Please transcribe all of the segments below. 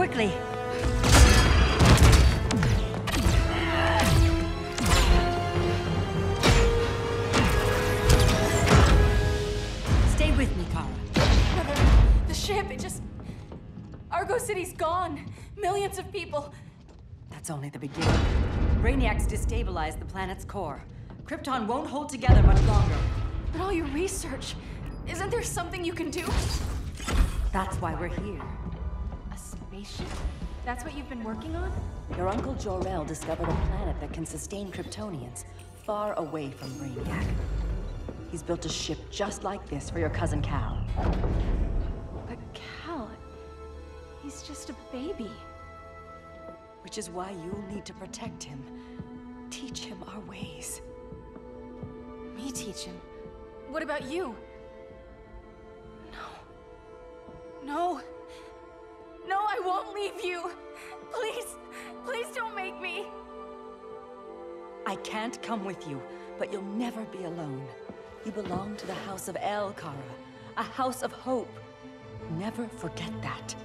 quickly. Stay with me, Kara. Brother, the ship, it just... Argo City's gone. Millions of people. That's only the beginning. Brainiac's destabilized the planet's core. Krypton won't hold together much longer. But all your research, isn't there something you can do? That's why we're here. A spaceship? That's what you've been working on? Your Uncle Jor-El discovered a planet that can sustain Kryptonians, far away from Brainiac. He's built a ship just like this for your cousin Cal. But Cal... he's just a baby. Which is why you'll need to protect him. Teach him our ways. Me teach him? What about you? No. No, I won't leave you. Please, please don't make me. I can't come with you, but you'll never be alone. You belong to the House of El, Kara. A house of hope. Never forget that.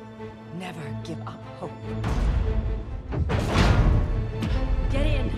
Never give up hope. Get in!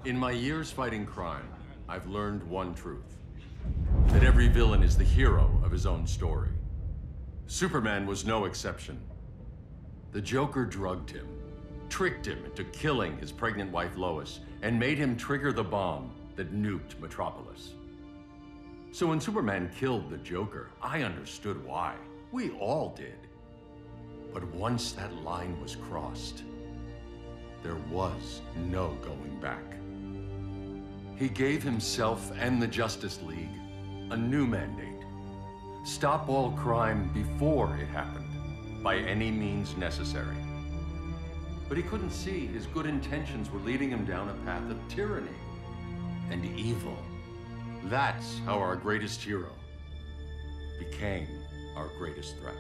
In my years fighting crime, I've learned one truth. That every villain is the hero of his own story. Superman was no exception. The Joker drugged him, tricked him into killing his pregnant wife Lois, and made him trigger the bomb that nuked Metropolis. So when Superman killed the Joker, I understood why. We all did. But once that line was crossed, there was no going back. He gave himself and the Justice League a new mandate. Stop all crime before it happened, by any means necessary. But he couldn't see his good intentions were leading him down a path of tyranny and evil. That's how our greatest hero became our greatest threat.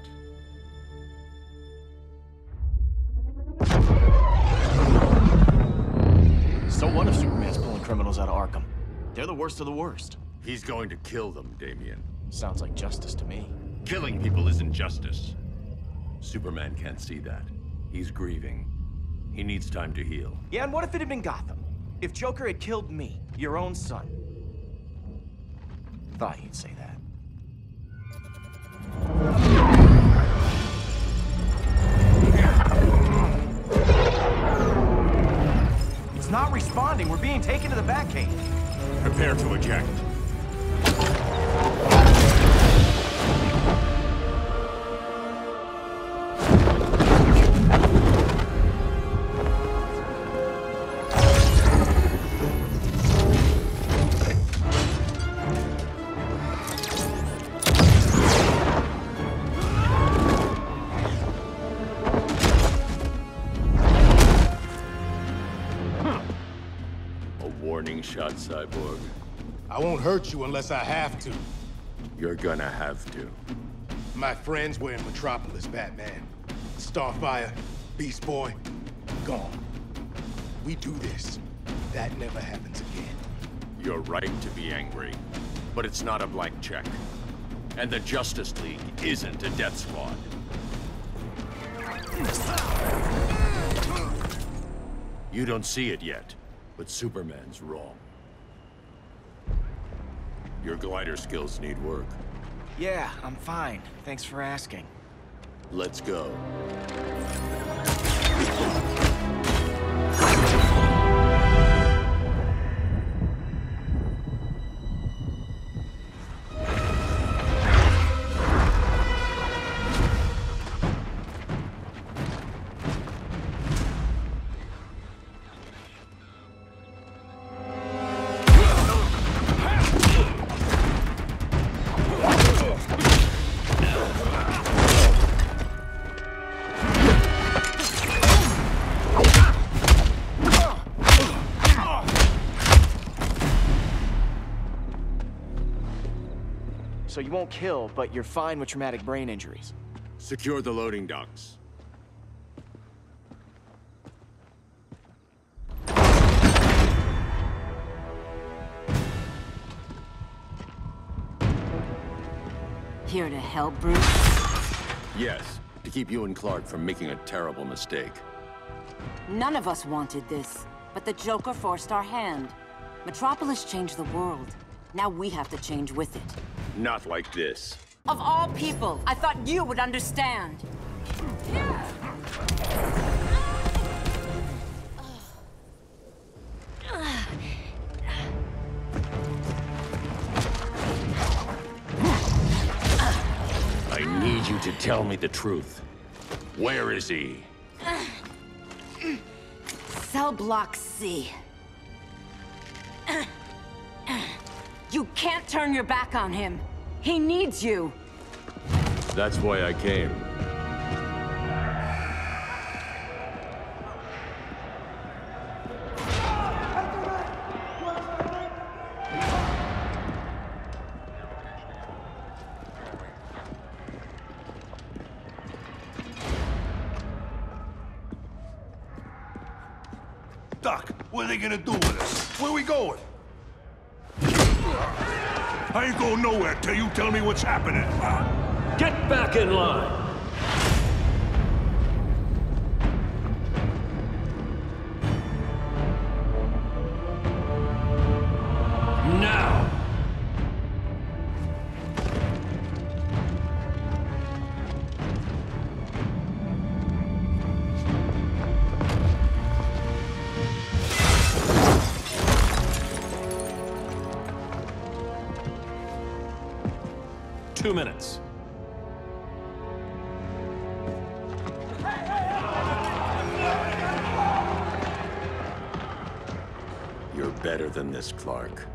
So what if Superman's pulling criminals out of Arkham? They're the worst of the worst. He's going to kill them, Damian. Sounds like justice to me. Killing people isn't justice. Superman can't see that. He's grieving. He needs time to heal. Yeah, and what if it had been Gotham? If Joker had killed me, your own son? Thought you'd say that. It's not responding. We're being taken to the Batcave. Prepare to eject. Warning shot, Cyborg. I won't hurt you unless I have to. You're gonna have to. My friends were in Metropolis, Batman. Starfire, Beast Boy, gone. We do this. That never happens again. You're right to be angry, but it's not a blank check. And the Justice League isn't a death squad. You don't see it yet, But Superman's wrong. Your glider skills need work. Yeah, I'm fine. Thanks for asking. Let's go. So you won't kill, but you're fine with traumatic brain injuries. Secure the loading docks. Here to help, Bruce? Yes, to keep you and Clark from making a terrible mistake. None of us wanted this, but the Joker forced our hand. Metropolis changed the world. Now we have to change with it. Not like this. Of all people, I thought you would understand. I need you to tell me the truth. Where is he? Cell Block C. You can't turn your back on him. He needs you. That's why I came. Doc, what are they gonna do with us? Where we going? I ain't going nowhere till you tell me what's happening. Get back in line! Now! Two minutes. You're better than this, Clark.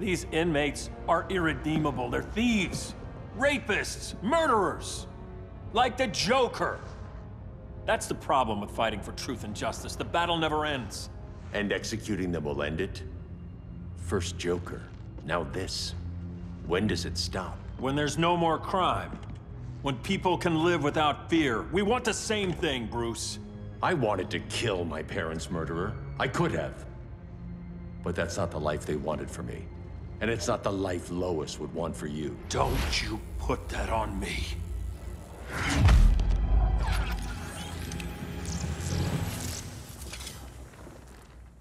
These inmates are irredeemable. They're thieves, rapists, murderers. Like the Joker. That's the problem with fighting for truth and justice. The battle never ends. And executing them will end it? First Joker, now this. When does it stop? When there's no more crime. When people can live without fear. We want the same thing, Bruce. I wanted to kill my parents' murderer. I could have. But that's not the life they wanted for me. And it's not the life Lois would want for you. Don't you put that on me.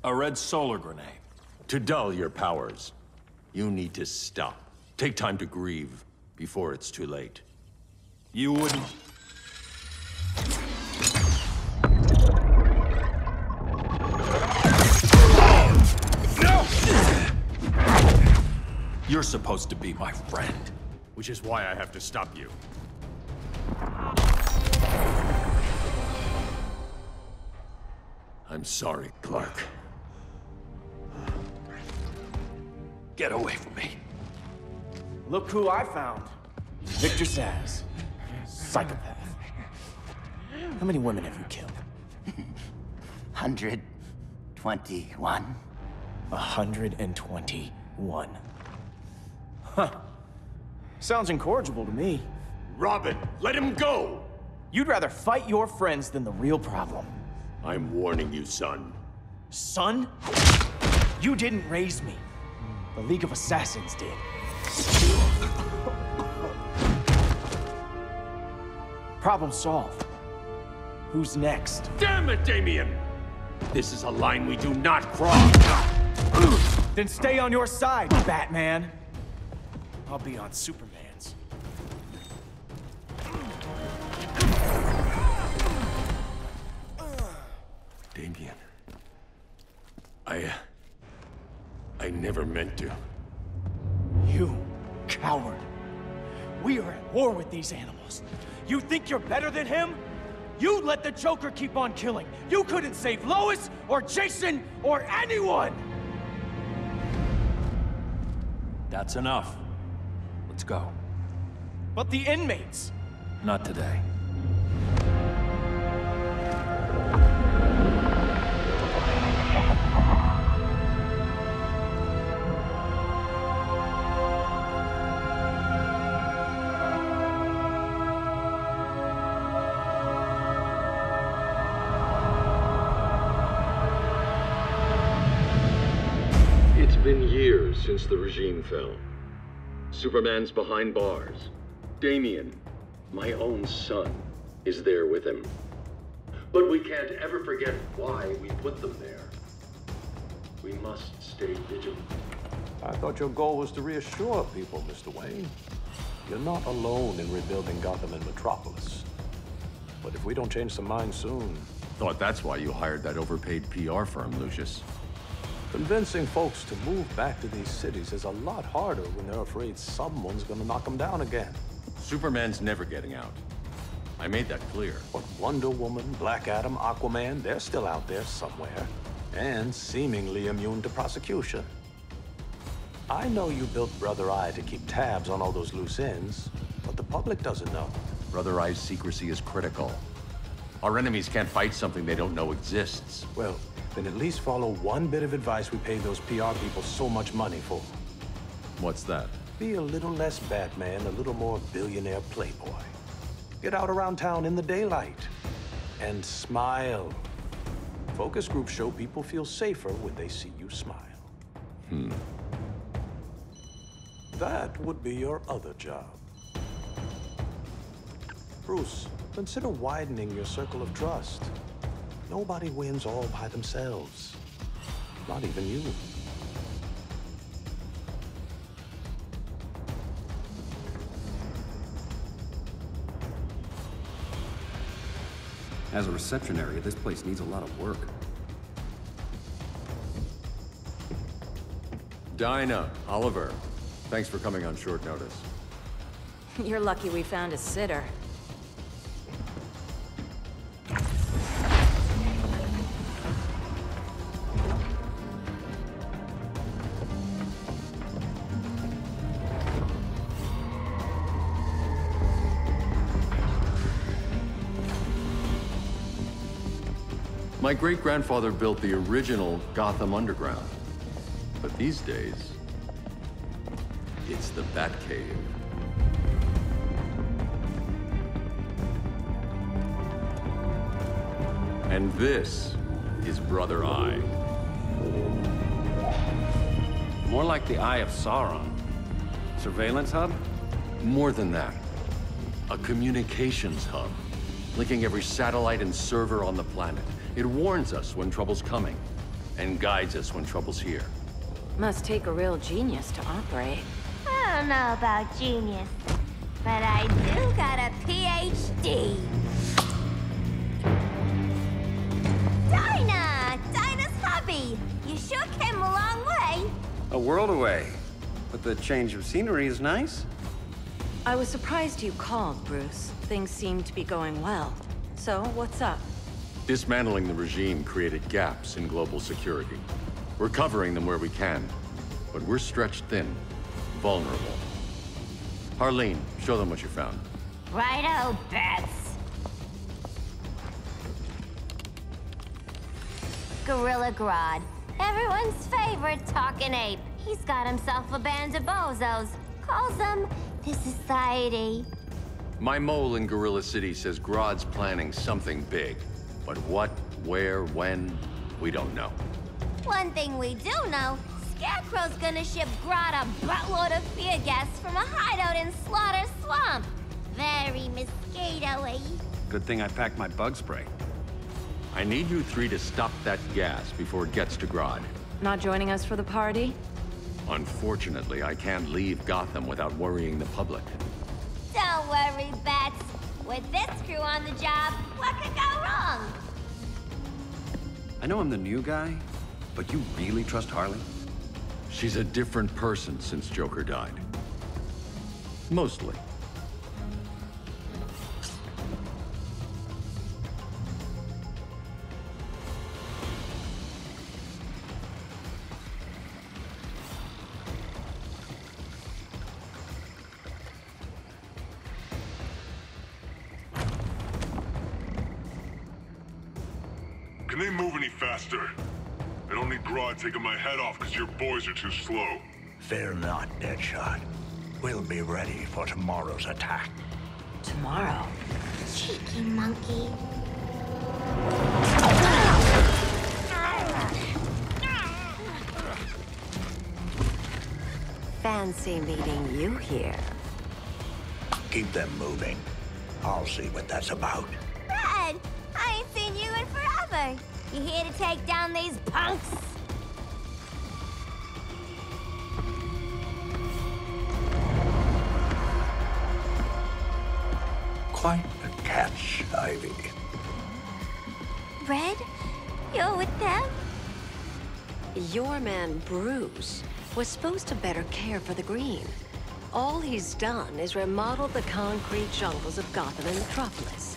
A red solar grenade. To dull your powers, you need to stop. Take time to grieve before it's too late. You wouldn't... You're supposed to be my friend. Which is why I have to stop you. I'm sorry, Clark. Get away from me. Look who I found. Victor Zsasz. Psychopath. How many women have you killed? 121. 121. Huh. Sounds incorrigible to me. Robin, let him go! You'd rather fight your friends than the real problem. I'm warning you, son. Son? You didn't raise me. The League of Assassins did. Problem solved. Who's next? Damn it, Damien! This is a line we do not cross. Then stay on your side, Batman. I'll be on Superman's. Damien. I never meant to. You coward. We are at war with these animals. You think you're better than him? You let the Joker keep on killing. You couldn't save Lois, or Jason, or anyone! That's enough. Let's go. But the inmates! Not today. It's been years since the regime fell. Superman's behind bars. Damien, my own son, is there with him. But we can't ever forget why we put them there. We must stay vigilant. I thought your goal was to reassure people, Mr. Wayne. You're not alone in rebuilding Gotham and Metropolis. But if we don't change some minds soon... Thought that's why you hired that overpaid PR firm, Lucius. Convincing folks to move back to these cities is a lot harder when they're afraid someone's gonna knock them down again. Superman's never getting out. I made that clear. But Wonder Woman, Black Adam, Aquaman, they're still out there somewhere. And seemingly immune to prosecution. I know you built Brother Eye to keep tabs on all those loose ends, but the public doesn't know. Brother Eye's secrecy is critical. Our enemies can't fight something they don't know exists. Well, then at least follow one bit of advice we pay those PR people so much money for. What's that? Be a little less Batman, a little more billionaire playboy. Get out around town in the daylight. And smile. Focus groups show people feel safer when they see you smile. That would be your other job. Bruce, consider widening your circle of trust. Nobody wins all by themselves. Not even you. As a reception area, this place needs a lot of work. Dinah, Oliver, thanks for coming on short notice. You're lucky we found a sitter. My great-grandfather built the original Gotham Underground. But these days, it's the Batcave. And this is Brother Eye. More like the Eye of Sauron. Surveillance hub? More than that. A communications hub, linking every satellite and server on the planet. It warns us when trouble's coming, and guides us when trouble's here. Must take a real genius to operate. I don't know about genius, but I do got a PhD. Dinah's hubby. You sure came a long way. A world away. But the change of scenery is nice. I was surprised you called, Bruce. Things seem to be going well. So, what's up? Dismantling the regime created gaps in global security. We're covering them where we can, but we're stretched thin, vulnerable. Harleen, show them what you found. Righto, Bats. Gorilla Grodd. Everyone's favorite talking ape. He's got himself a band of bozos. Calls them the Society. My mole in Gorilla City says Grodd's planning something big. But what, where, when, we don't know. One thing we do know, Scarecrow's gonna ship Grodd a buttload of fear gas from a hideout in Slaughter Swamp. Very mosquito-y. Good thing I packed my bug spray. I need you three to stop that gas before it gets to Grodd. Not joining us for the party? Unfortunately, I can't leave Gotham without worrying the public. Don't worry, Bats. With this crew on the job, what could go wrong? I know I'm the new guy, but you really trust Harley? She's a different person since Joker died. Mostly. Can they move any faster? I don't need Grodd taking my head off because your boys are too slow. Fear not, Deadshot. We'll be ready for tomorrow's attack. Tomorrow? Cheeky monkey. Fancy meeting you here. Keep them moving. I'll see what that's about. Red, I ain't seen you in forever. You here to take down these punks? Quite a catch, Ivy. Red, you're with them? Your man, Bruce, was supposed to better care for the Green. All he's done is remodel the concrete jungles of Gotham and Metropolis.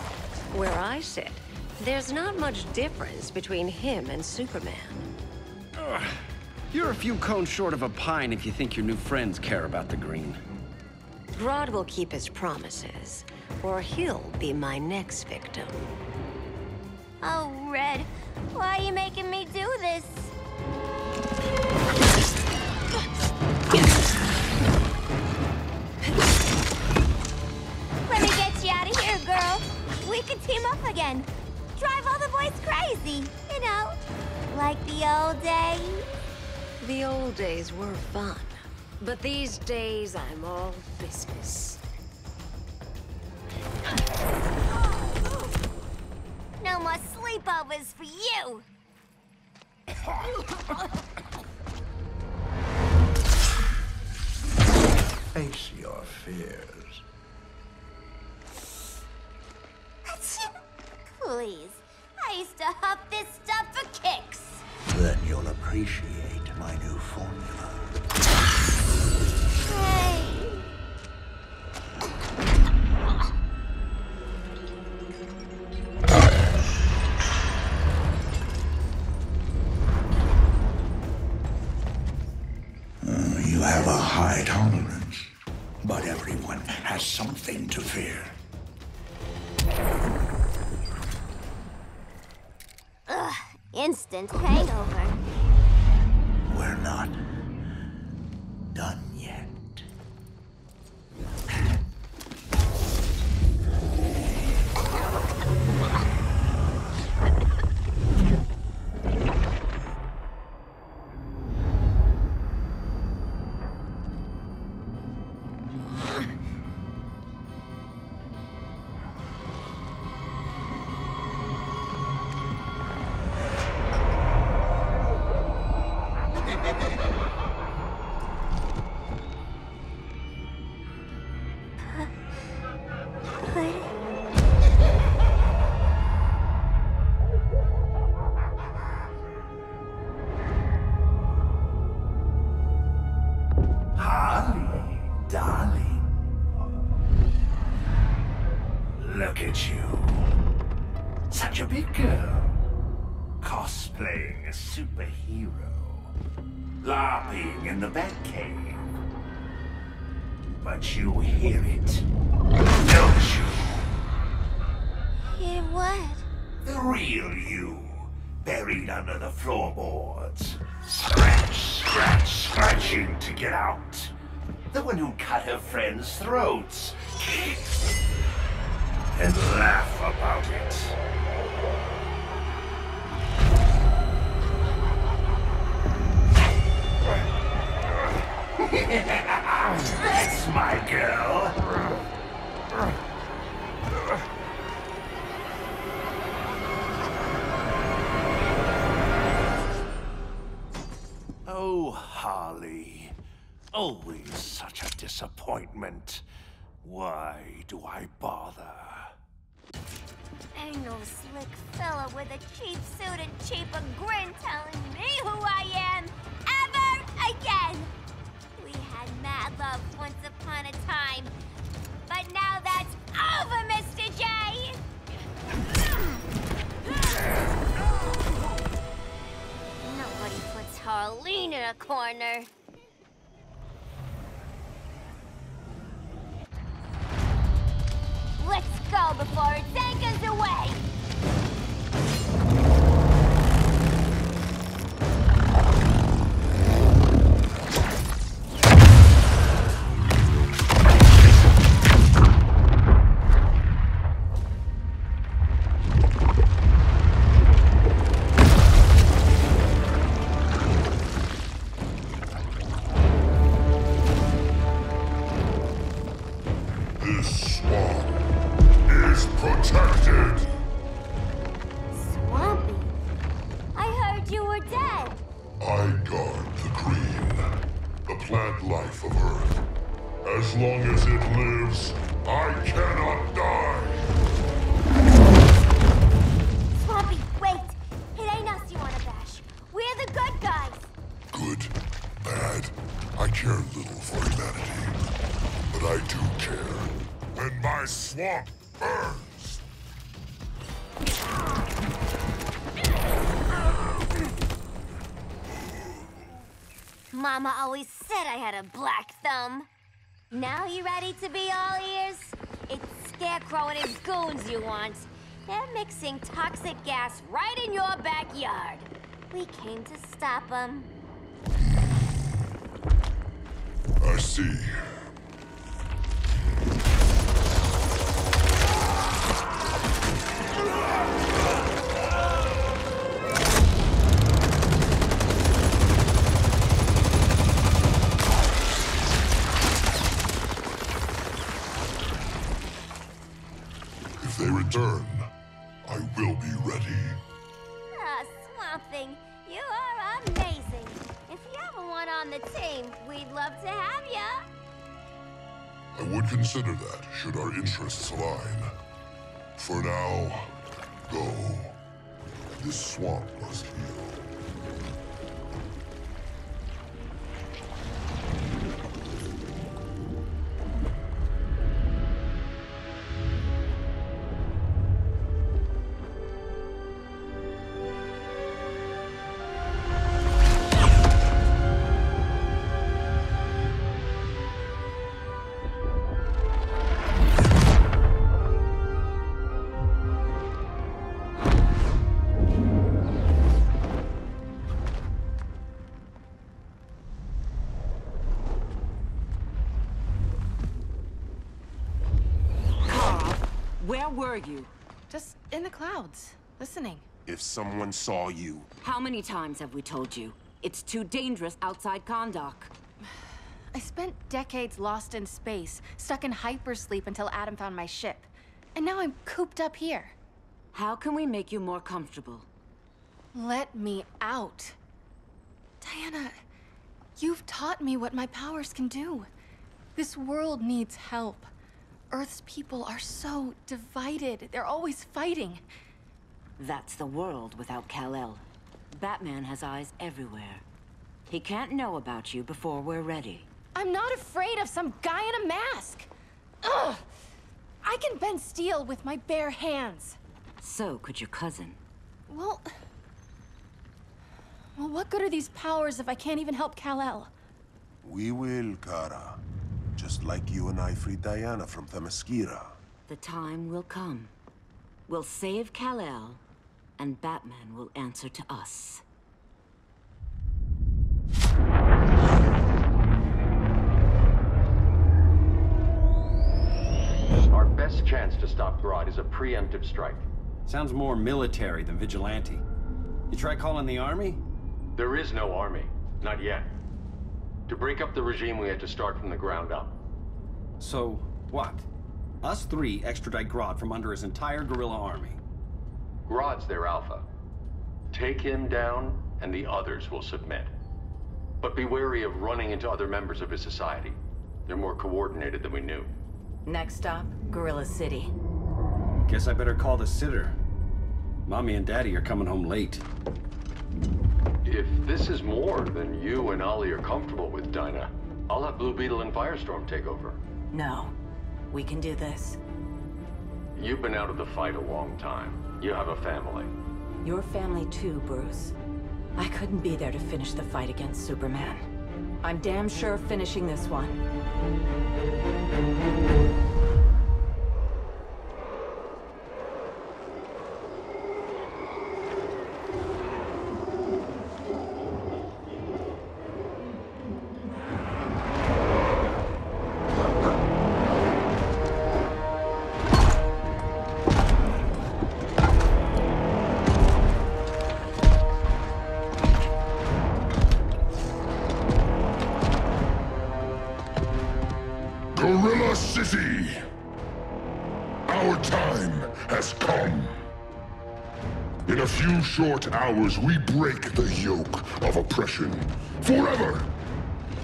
Where I sit, there's not much difference between him and Superman. You're a few cones short of a pine if you think your new friends care about the Green. Grodd will keep his promises, or he'll be my next victim. Oh, Red, why are you making me do this? Let me get you out of here, girl. We can team up again. Drive all the boys crazy, you know, like the old days. The old days were fun, but these days I'm all business. No more sleepovers for you. Face your fears. Please, I used to huff this stuff for kicks. Then you'll appreciate my new formula. Hey. You have a high tolerance, but everyone has something to fear. Ugh, instant hangover. We're not done yet. Look at you. Such a big girl. Cosplaying a superhero. LARPing in the Batcave. But you hear it, don't you? Hear what? The real you, buried under the floorboards. Scratch, scratch, scratching to get out. The one who cut her friends' throats. And laugh about it. That's my girl. Oh, Harley. Always such a disappointment. Why do I bother? Ain't no slick fella with a cheap suit and cheaper grin telling me who I am ever again. We had mad love once upon a time, but now that's over, Mr. J. Nobody puts Harleen in a corner. Let's go before it anchors away! This swamp is protected! Swampy? I heard you were dead. I guard the green, the plant life of Earth. As long as it lives, I cannot die! Swampy, wait! It ain't us you wanna bash. We're the good guys. Good, bad, I care little for humanity. But I do care. And my swamp burns! Mama always said I had a black thumb. Now you ready to be all ears? It's Scarecrow and his goons you want. They're mixing toxic gas right in your backyard. We came to stop them. I see. If they return, I will be ready. Ah, Swamp Thing, you are amazing. If you ever want on the team, we'd love to have ya. I would consider that, should our interests align. For now, go. This swamp must heal. Where were you? Just in the clouds, listening. If someone saw you... How many times have we told you? It's too dangerous outside Kahndaq. I spent decades lost in space, stuck in hypersleep until Adam found my ship. And now I'm cooped up here. How can we make you more comfortable? Let me out. Diana, you've taught me what my powers can do. This world needs help. Earth's people are so divided. They're always fighting. That's the world without Kal-El. Batman has eyes everywhere. He can't know about you before we're ready. I'm not afraid of some guy in a mask. Ugh! I can bend steel with my bare hands. So could your cousin. Well, what good are these powers if I can't even help Kal-El? We will, Kara. Just like you and I freed Diana from Themyscira. The time will come. We'll save Kal-El, and Batman will answer to us. Our best chance to stop Grodd is a preemptive strike. Sounds more military than vigilante. You try calling the army? There is no army. Not yet. To break up the regime, we had to start from the ground up. So, what? Us three extradite Grodd from under his entire guerrilla army. Grodd's their alpha. Take him down, and the others will submit. But be wary of running into other members of his society. They're more coordinated than we knew. Next stop, Gorilla City. Guess I better call the sitter. Mommy and Daddy are coming home late. If this is more than you and Ollie are comfortable with, Dinah, I'll have Blue Beetle and Firestorm take over. No. We can do this. You've been out of the fight a long time. You have a family. Your family too, Bruce. I couldn't be there to finish the fight against Superman. I'm damn sure finishing this one. Gorilla City! Our time has come. In a few short hours, we break the yoke of oppression. Forever!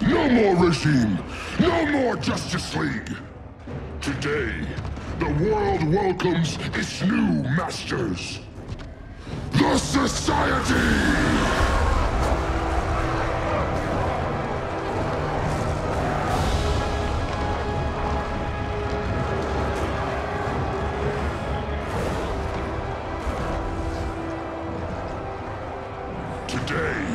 No more regime! No more Justice League! Today, the world welcomes its new masters. The Society! Today,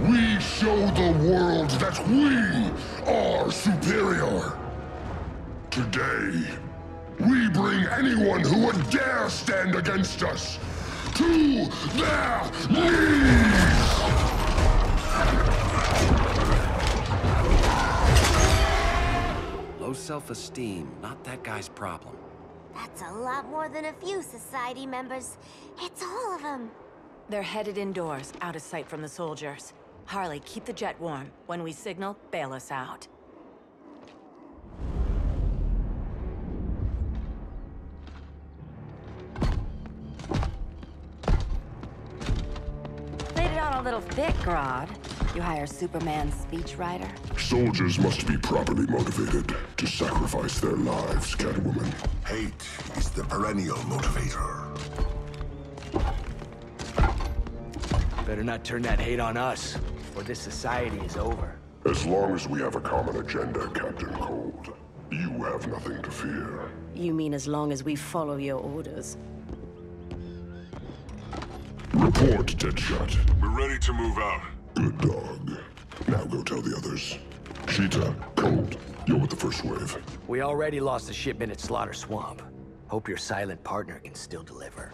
we show the world that we are superior. Today, we bring anyone who would dare stand against us to their knees! Low self-esteem, not that guy's problem. That's a lot more than a few society members. It's all of them. They're headed indoors, out of sight from the soldiers. Harley, keep the jet warm. When we signal, bail us out. Played it on a little thick, Grodd. You hire Superman's speechwriter? Soldiers must be properly motivated to sacrifice their lives, Catwoman. Hate is the perennial motivator. Better not turn that hate on us, or this society is over. As long as we have a common agenda, Captain Cold, you have nothing to fear. You mean as long as we follow your orders? Report, Deadshot. We're ready to move out. Good dog. Now go tell the others. Cheetah, Cold, you're with the first wave. We already lost a shipment at Slaughter Swamp. Hope your silent partner can still deliver.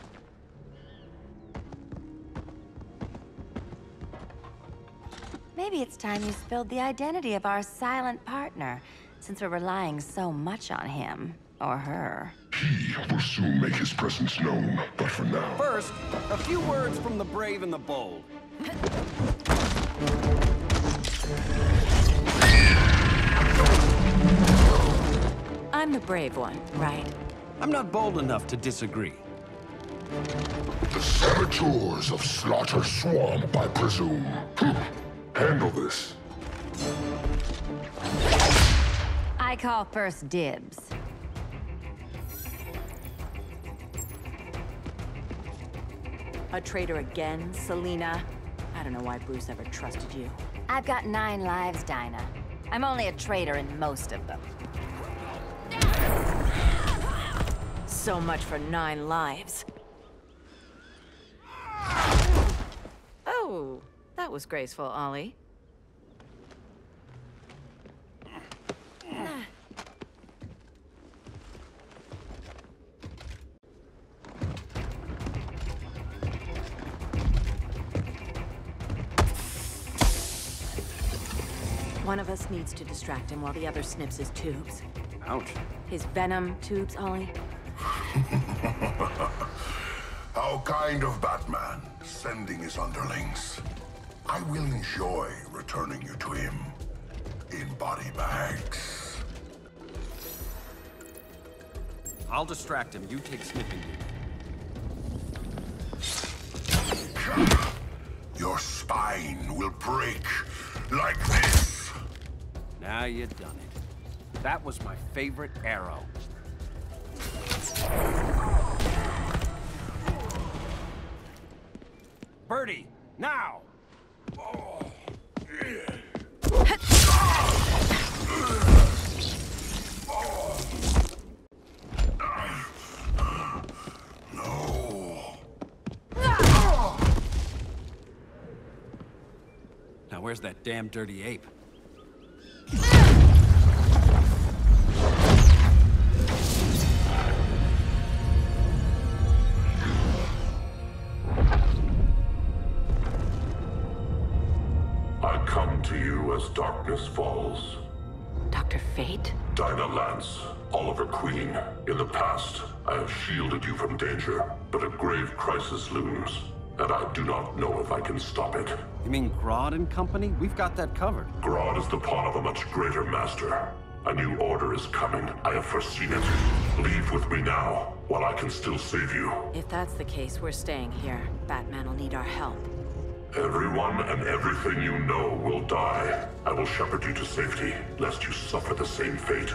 Maybe it's time you spilled the identity of our silent partner, since we're relying so much on him. Or her. He will soon make his presence known, but for now... First, a few words from the brave and the bold. I'm the brave one, right? I'm not bold enough to disagree. The saboteurs of Slaughter Swamp, I presume. Handle this. I call first dibs. A traitor again, Selina? I don't know why Bruce ever trusted you. I've got 9 lives, Dinah. I'm only a traitor in most of them. So much for 9 lives. Oh, that was graceful, Ollie. One of us needs to distract him while the other snips his tubes. Ouch. His venom tubes, Ollie? How kind of Batman, sending his underlings. I will enjoy returning you to him in body bags. I'll distract him. You take sniffing duty. Your spine will break like this. Now you done it. That was my favorite arrow. Birdie, now! Now where's that damn dirty ape? I come to you as darkness falls. Dr. Fate? Dinah Lance, Oliver Queen. In the past, I have shielded you from danger, but a grave crisis looms, and I do not know if I can stop it. You mean Grodd and company? We've got that covered. Grodd is the pawn of a much greater master. A new order is coming. I have foreseen it. Leave with me now, while I can still save you. If that's the case, we're staying here. Batman will need our help. Everyone and everything you know will die. I will shepherd you to safety, lest you suffer the same fate.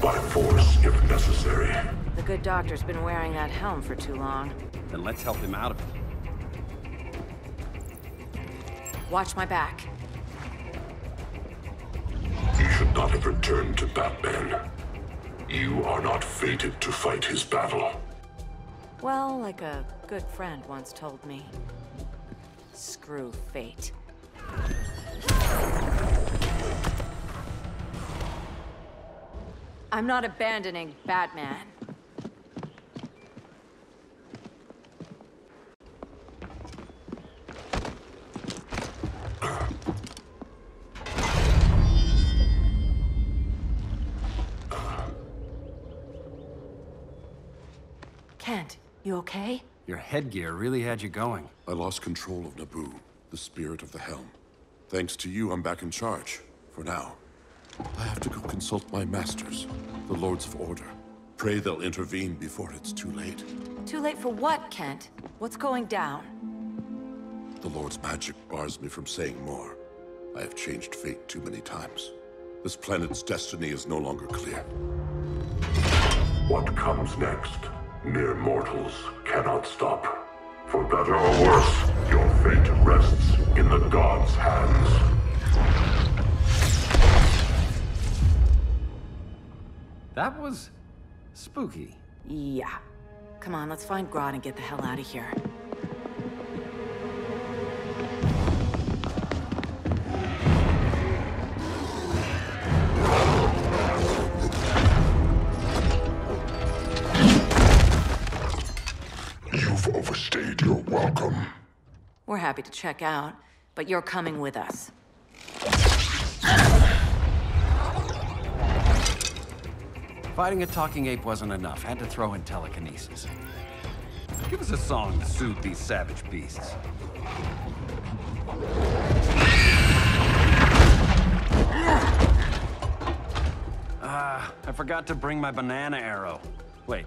By force, if necessary. The good doctor's been wearing that helm for too long. Then let's help him out of it. Watch my back. You should not have returned to Batman. You are not fated to fight his battle. Well, like a good friend once told me. Screw fate. I'm not abandoning Batman. Kent, you okay? Your headgear really had you going. I lost control of Naboo, the spirit of the helm. Thanks to you, I'm back in charge. For now. I have to go consult my masters, the Lords of Order. Pray they'll intervene before it's too late. Too late for what, Kent? What's going down? The Lord's magic bars me from saying more. I have changed fate too many times. This planet's destiny is no longer clear. What comes next? Mere mortals cannot stop. For better or worse, your fate rests in the gods' hands. That was spooky. Yeah. Come on, let's find Grodd and get the hell out of here. You've overstayed your welcome. We're happy to check out, but you're coming with us. Fighting a talking ape wasn't enough. Had to throw in telekinesis. Give us a song to soothe these savage beasts. I forgot to bring my banana arrow. Wait,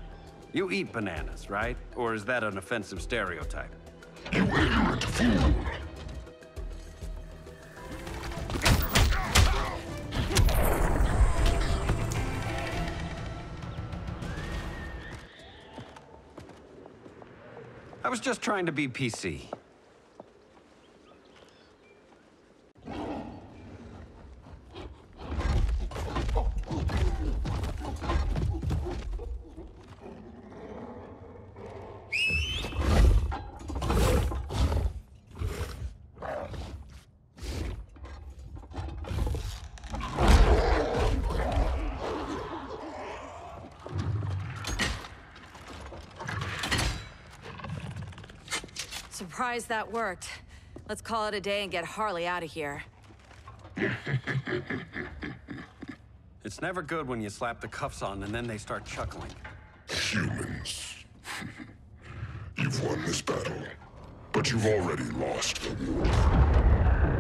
you eat bananas, right? Or is that an offensive stereotype? You ignorant fool! I was just trying to be PC. Surprised that worked. Let's call it a day and get Harley out of here. It's never good when you slap the cuffs on and then they start chuckling. Humans. You've won this battle, but you've already lost the war.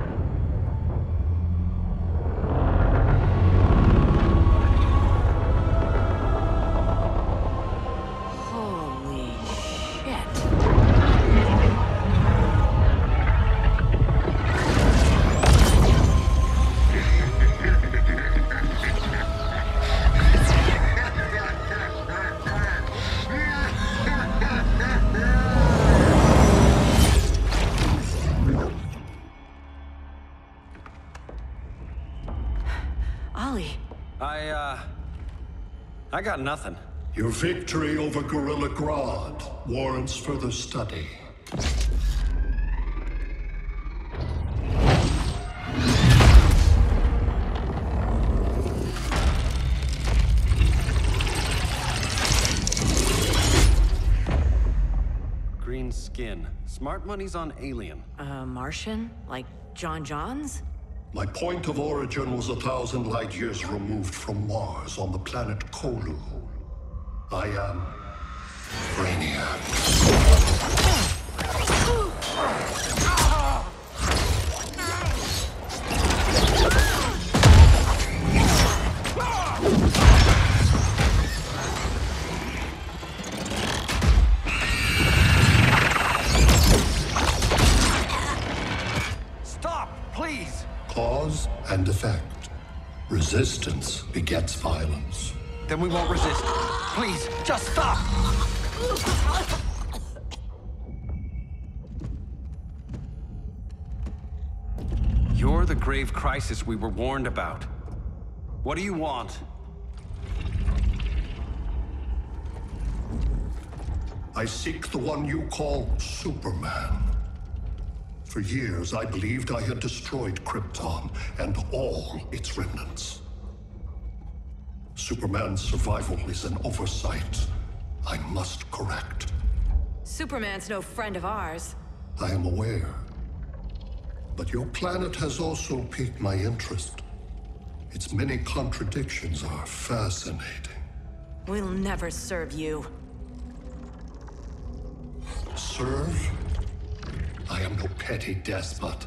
Ollie. I got nothing. Your victory over Gorilla Grodd warrants further study. Green skin. Smart money's on alien. Martian? Like John Johns? My point of origin was 1,000 light years removed from Mars on the planet Kolu. I am Brainiac. Stop, please! Cause and effect. Resistance begets violence. Then we won't resist. Please, just stop! You're the grave crisis we were warned about. What do you want? I seek the one you call Superman. For years, I believed I had destroyed Krypton and all its remnants. Superman's survival is an oversight I must correct. Superman's no friend of ours. I am aware. But your planet has also piqued my interest. Its many contradictions are fascinating. We'll never serve you. Serve? I am no petty despot.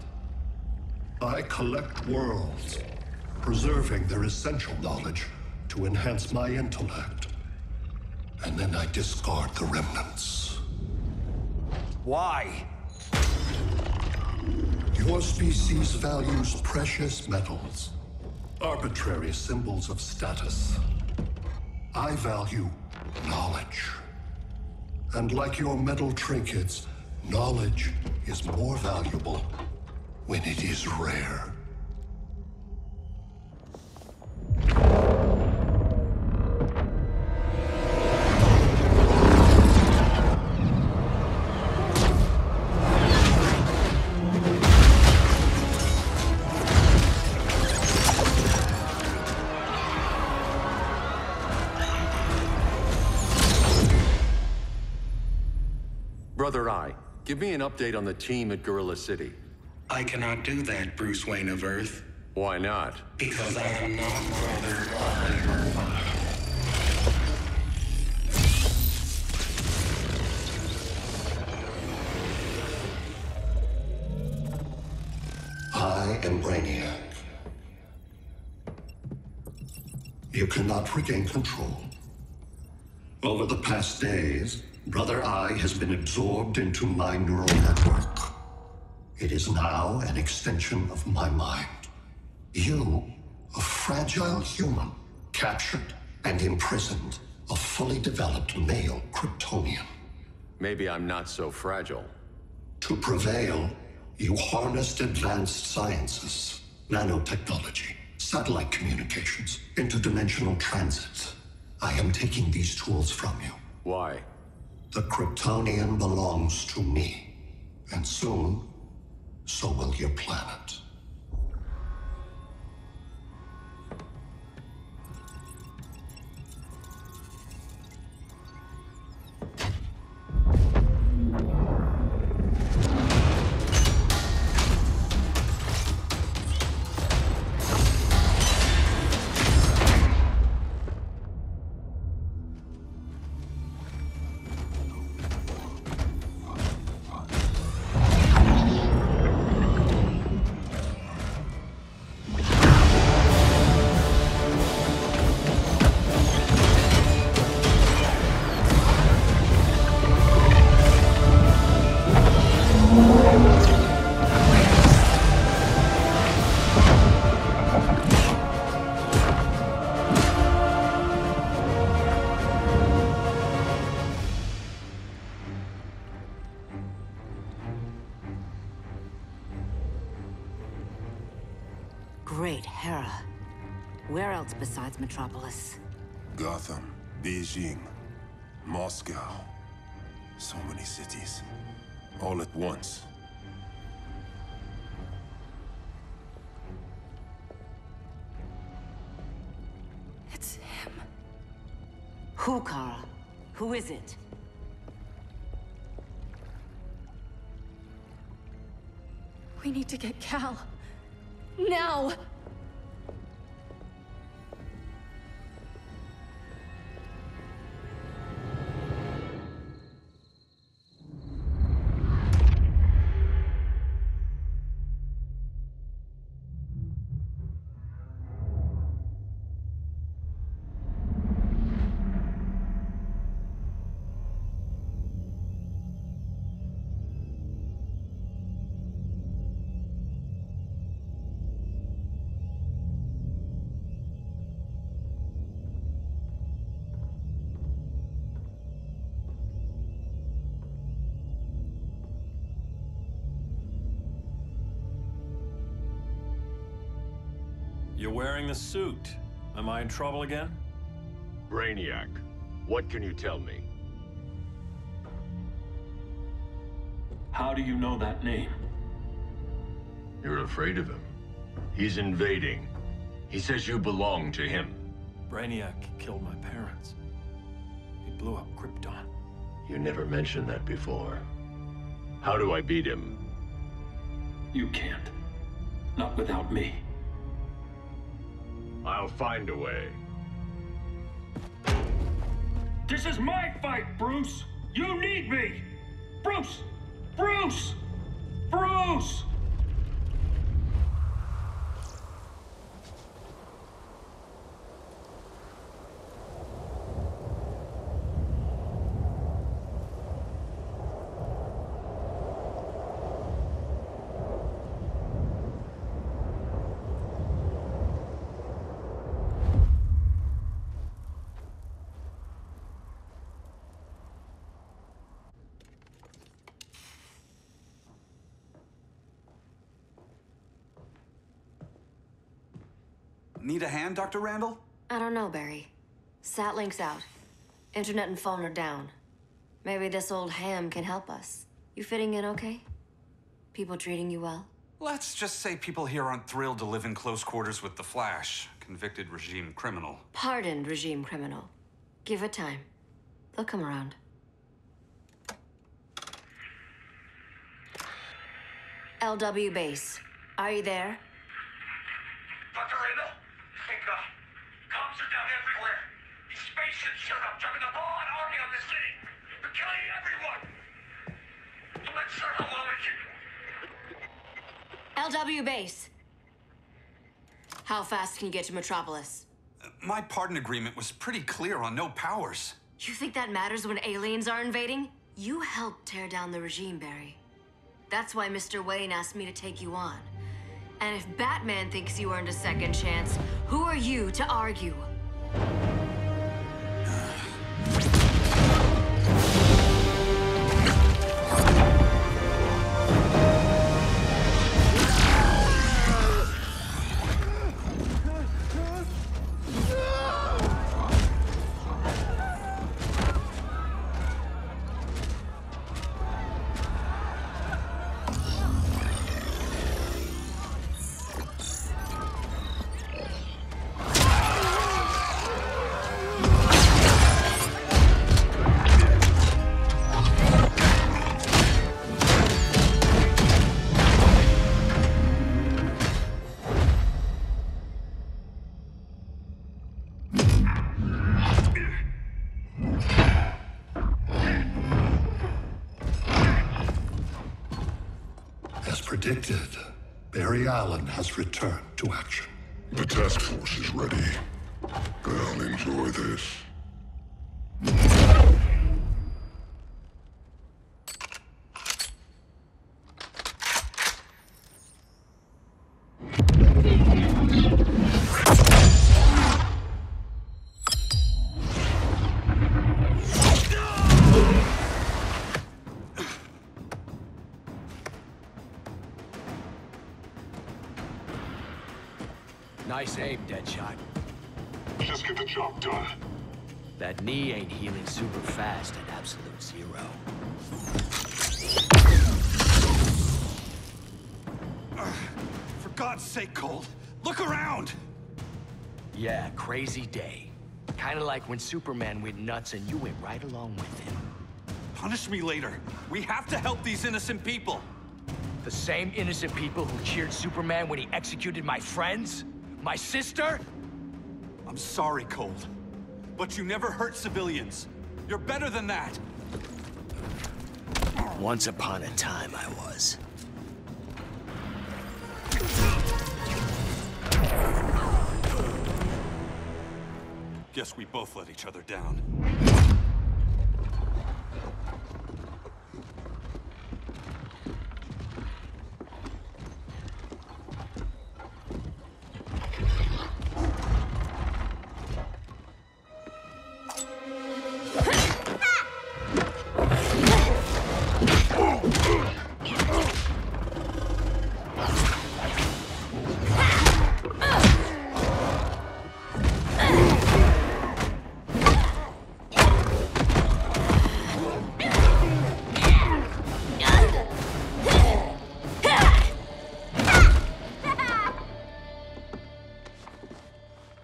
I collect worlds, preserving their essential knowledge to enhance my intellect. And then I discard the remnants. Why? Your species values precious metals, arbitrary symbols of status. I value knowledge. And like your metal trinkets, knowledge is more valuable when it is rare. Brother Eye, give me an update on the team at Gorilla City. I cannot do that, Bruce Wayne of Earth. Why not? Because I am not Brother Eye. I am Brainiac. You cannot regain control. Over the past days, Brother Eye has been absorbed into my neural network. It is now an extension of my mind. You, a fragile human, captured and imprisoned a fully developed male Kryptonian. Maybe I'm not so fragile. To prevail, you harnessed advanced sciences, nanotechnology, satellite communications, interdimensional transit. I am taking these tools from you. Why? The Kryptonian belongs to me. And soon, so will your planet. Great Hera. Where else besides Metropolis? Gotham, Beijing, Moscow. So many cities. All at once. It's him. Who, Kara? Who is it? We need to get Cal. Now! You're wearing the suit. Am I in trouble again? Brainiac, what can you tell me? How do you know that name? You're afraid of him. He's invading. He says you belong to him. Brainiac killed my parents. He blew up Krypton. You never mentioned that before. How do I beat him? You can't. Not without me. I'll find a way. This is my fight, Bruce! You need me! Bruce! Bruce! Bruce! Need a hand, Dr. Randall? I don't know, Barry. Satlink's out. Internet and phone are down. Maybe this old ham can help us. You fitting in okay? People treating you well? Let's just say people here aren't thrilled to live in close quarters with the Flash, convicted regime criminal. Pardoned regime criminal. Give it time. They'll come around. LW base. Are you there? Dr. Randall? Thank God. Cops are down everywhere. These spaceships showed up, dumping a broad army on the city. They're killing everyone. I'm not sure how long it can... LW base. How fast can you get to Metropolis? My pardon agreement was pretty clear on no powers. You think that matters when aliens are invading? You helped tear down the regime, Barry. That's why Mr. Wayne asked me to take you on. And if Batman thinks you earned a second chance, who are you to argue? Predicted, Barry Allen has returned to action. The task force is ready. I'll enjoy this. Nice aim, Deadshot. Just get the job done. That knee ain't healing super fast at absolute zero. For God's sake, Colt, look around! Yeah, crazy day. Kinda like when Superman went nuts and you went right along with him. Punish me later. We have to help these innocent people. The same innocent people who cheered Superman when he executed my friends? My sister? I'm sorry, Colt. But you never hurt civilians. You're better than that. Once upon a time, I was. Guess we both let each other down.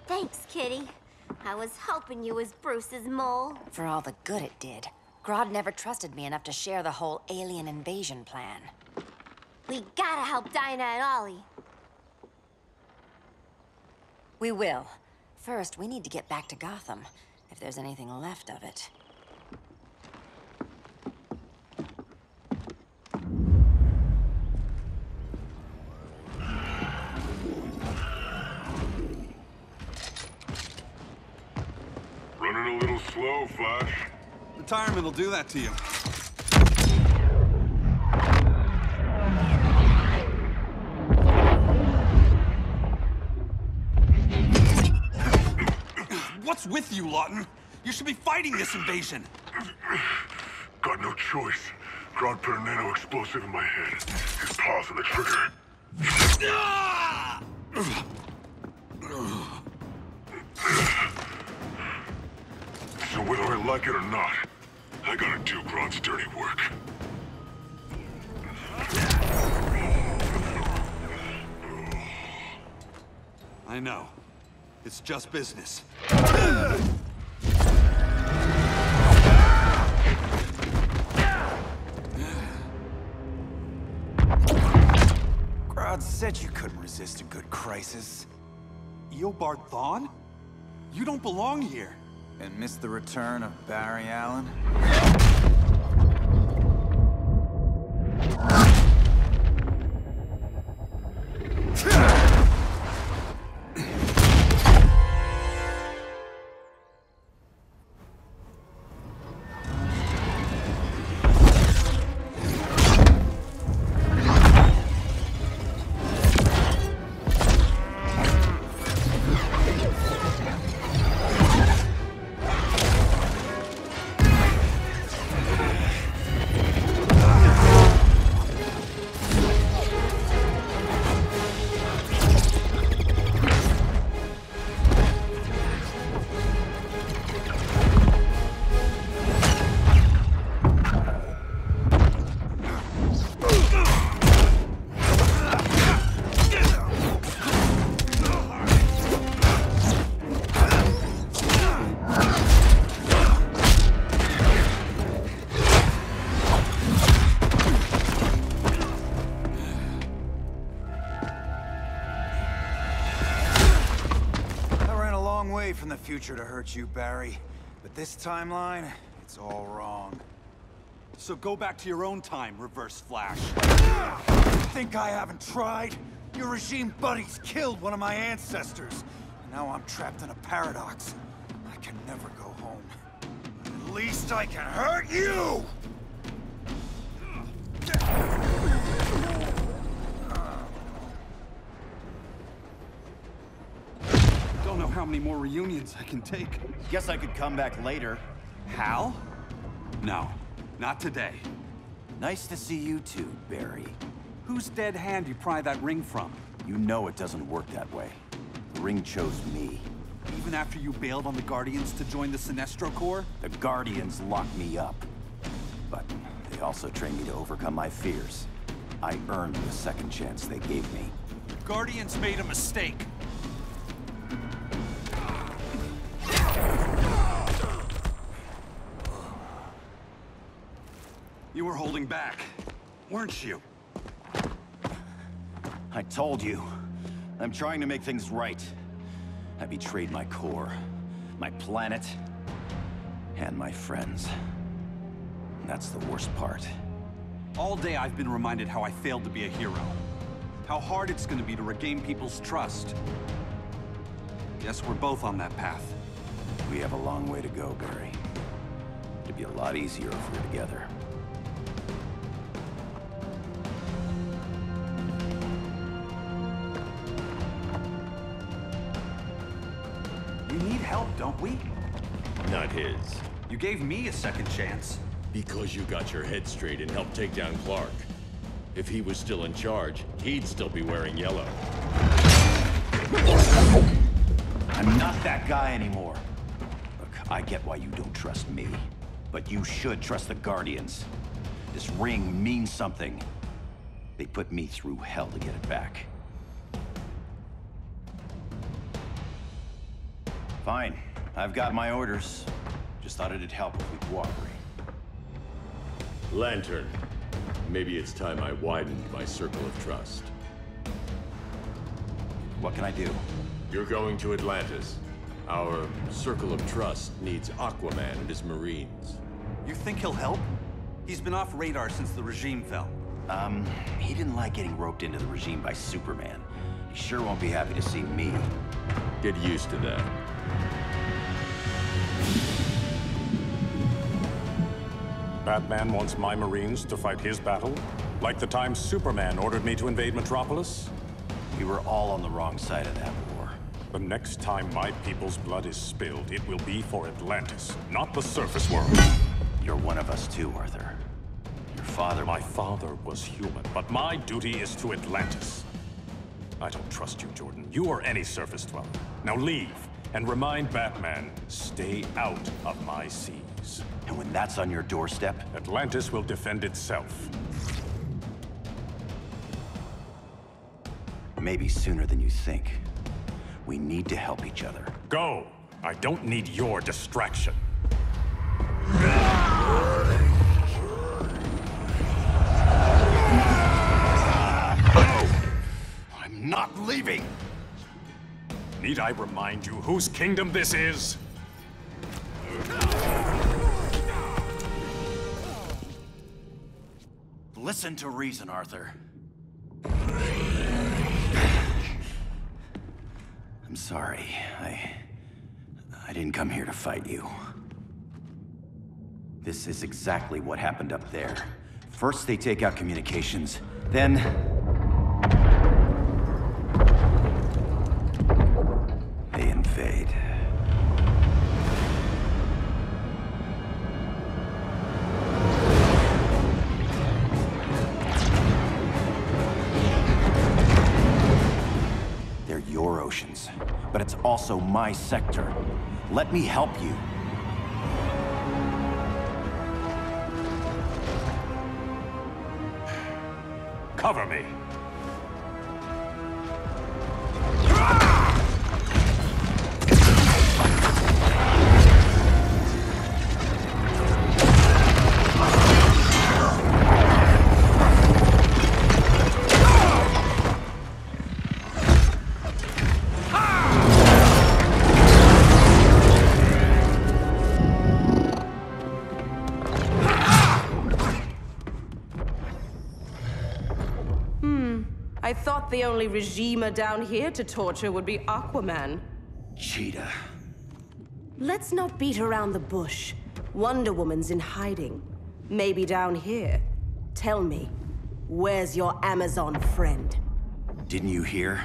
Thanks, Kitty. I was hoping you was Bruce's mole. For all the good it did. Grodd never trusted me enough to share the whole alien invasion plan. We gotta help Dinah and Ollie. We will. First, we need to get back to Gotham, if there's anything left of it. Running a little slow, Flash. Retirement will do that to you. What's with you, Lawton? You should be fighting this invasion. Got no choice. Grodd put a nano-explosive in my head. His paws on the trigger. So whether I like it or not, I gotta do Grodd's dirty work. I know. It's just business. Grodd said you couldn't resist a good crisis. Eobard Thawne? You don't belong here. And miss the return of Barry Allen? From the future to hurt you, Barry. But this timeline, it's all wrong. So go back to your own time, Reverse Flash. Think I haven't tried? Your regime buddies killed one of my ancestors. And now I'm trapped in a paradox. I can never go home. At least I can hurt you! Don't know how many more reunions I can take. Guess I could come back later. Hal? No, not today. Nice to see you too, Barry. Whose dead hand you pry that ring from? You know it doesn't work that way. The ring chose me. Even after you bailed on the Guardians to join the Sinestro Corps? The Guardians locked me up. But they also trained me to overcome my fears. I earned the second chance they gave me. The Guardians made a mistake. You were holding back, weren't you? I told you. I'm trying to make things right. I betrayed my Corps, my planet, and my friends. And that's the worst part. All day I've been reminded how I failed to be a hero. How hard it's gonna be to regain people's trust. Yes, we're both on that path. We have a long way to go, Barry. It'd be a lot easier if we're together. We need help, don't we? Not his. You gave me a second chance. Because you got your head straight and helped take down Clark. If he was still in charge, he'd still be wearing yellow. I'm not that guy anymore. Look, I get why you don't trust me. But you should trust the Guardians. This ring means something. They put me through hell to get it back. Fine. I've got my orders. Just thought it'd help if we cooperate. Lantern. Maybe it's time I widened my circle of trust. What can I do? You're going to Atlantis. Our circle of trust needs Aquaman and his Marines. You think he'll help? He's been off radar since the regime fell. He didn't like getting roped into the regime by Superman. He sure won't be happy to see me. Get used to that. Batman wants my Marines to fight his battle? Like the time Superman ordered me to invade Metropolis? We were all on the wrong side of that war. The next time my people's blood is spilled, it will be for Atlantis, not the surface world. You're one of us too, Arthur. Your father... My father was human, but my duty is to Atlantis. I don't trust you, Jordan. You or any surface dweller. Now leave, and remind Batman, stay out of my seas. And when that's on your doorstep? Atlantis will defend itself. Maybe sooner than you think. We need to help each other. Go! I don't need your distraction. I'm not leaving! Need I remind you whose kingdom this is? Listen to reason, Arthur. I'm sorry. I didn't come here to fight you. This is exactly what happened up there. First they take out communications, then... they invade. They're your oceans, but it's also my sector. Let me help you. Cover me. I thought the only regimer down here to torture would be Aquaman. Cheetah. Let's not beat around the bush. Wonder Woman's in hiding. Maybe down here. Tell me, where's your Amazon friend? Didn't you hear?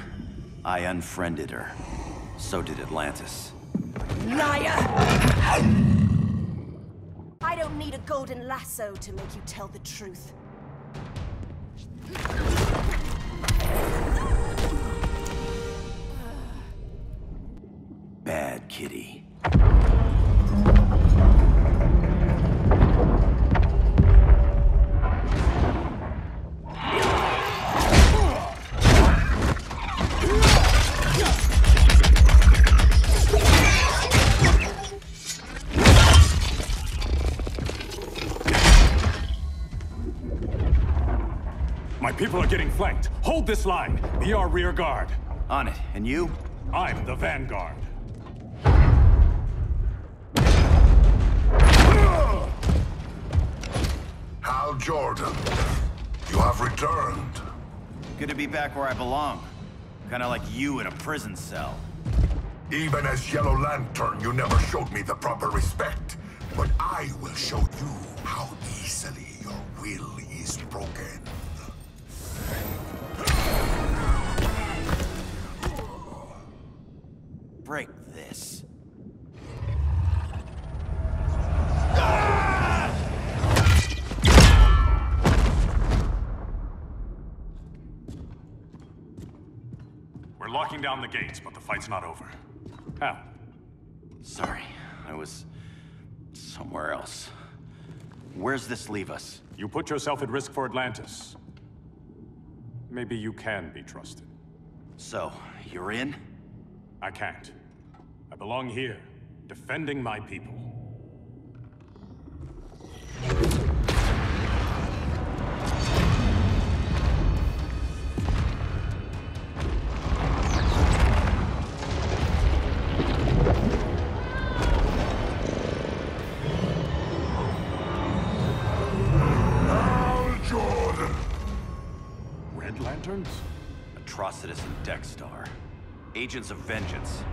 I unfriended her. So did Atlantis. Liar! I don't need a golden lasso to make you tell the truth. Bad kitty. My people are getting flanked. Hold this line. Be our rear guard. On it. And you? I'm the vanguard. Hal Jordan, you have returned. Good to be back where I belong. Kinda like you in a prison cell. Even as Yellow Lantern, you never showed me the proper respect. But I will show you how easily your will is broken. Break this. We're locking down the gates, but the fight's not over. Hal. Sorry, I was somewhere else. Where's this leave us? You put yourself at risk for Atlantis. Maybe you can be trusted. So, you're in? I can't. I belong here, defending my people. Lanterns? Atrocitus and Dexstar. Agents of Vengeance.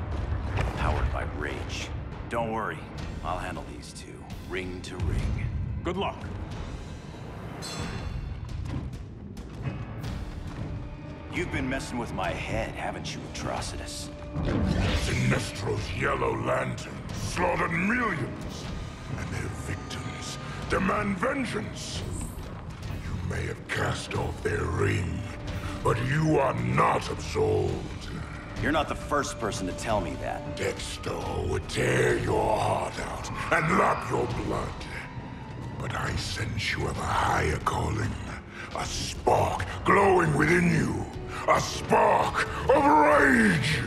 Powered by rage. Don't worry, I'll handle these two, ring to ring. Good luck. You've been messing with my head, haven't you, Atrocitus? Sinestro's Yellow Lanterns slaughtered millions, and their victims demand vengeance. You may have cast off their ring, but you are not absolved. You're not the first person to tell me that. Dexter would tear your heart out and lap your blood. But I sense you have a higher calling. A spark glowing within you. A spark of rage!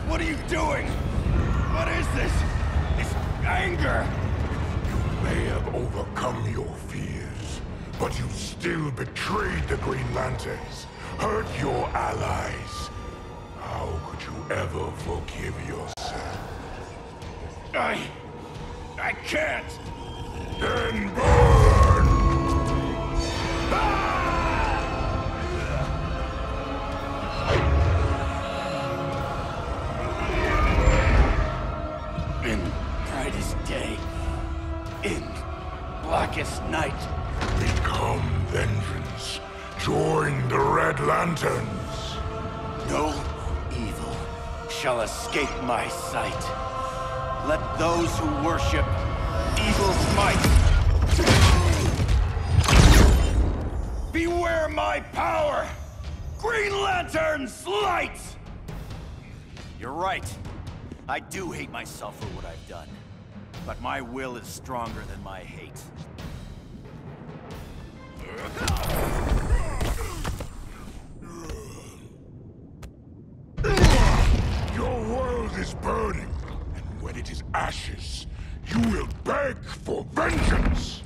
What are you doing? What is this? It's anger. You may have overcome your fears, but you still betrayed the Green Lanterns, hurt your allies. How could you ever forgive yourself? I can't. Then burn! In brightest day, in blackest night. Become vengeance. Join the Red Lanterns. No evil shall escape my sight. Let those who worship evil's might beware my power! Green Lantern's light! You're right. I do hate myself for what I've done. But my will is stronger than my hate. Your world is burning, and when it is ashes, you will beg for vengeance!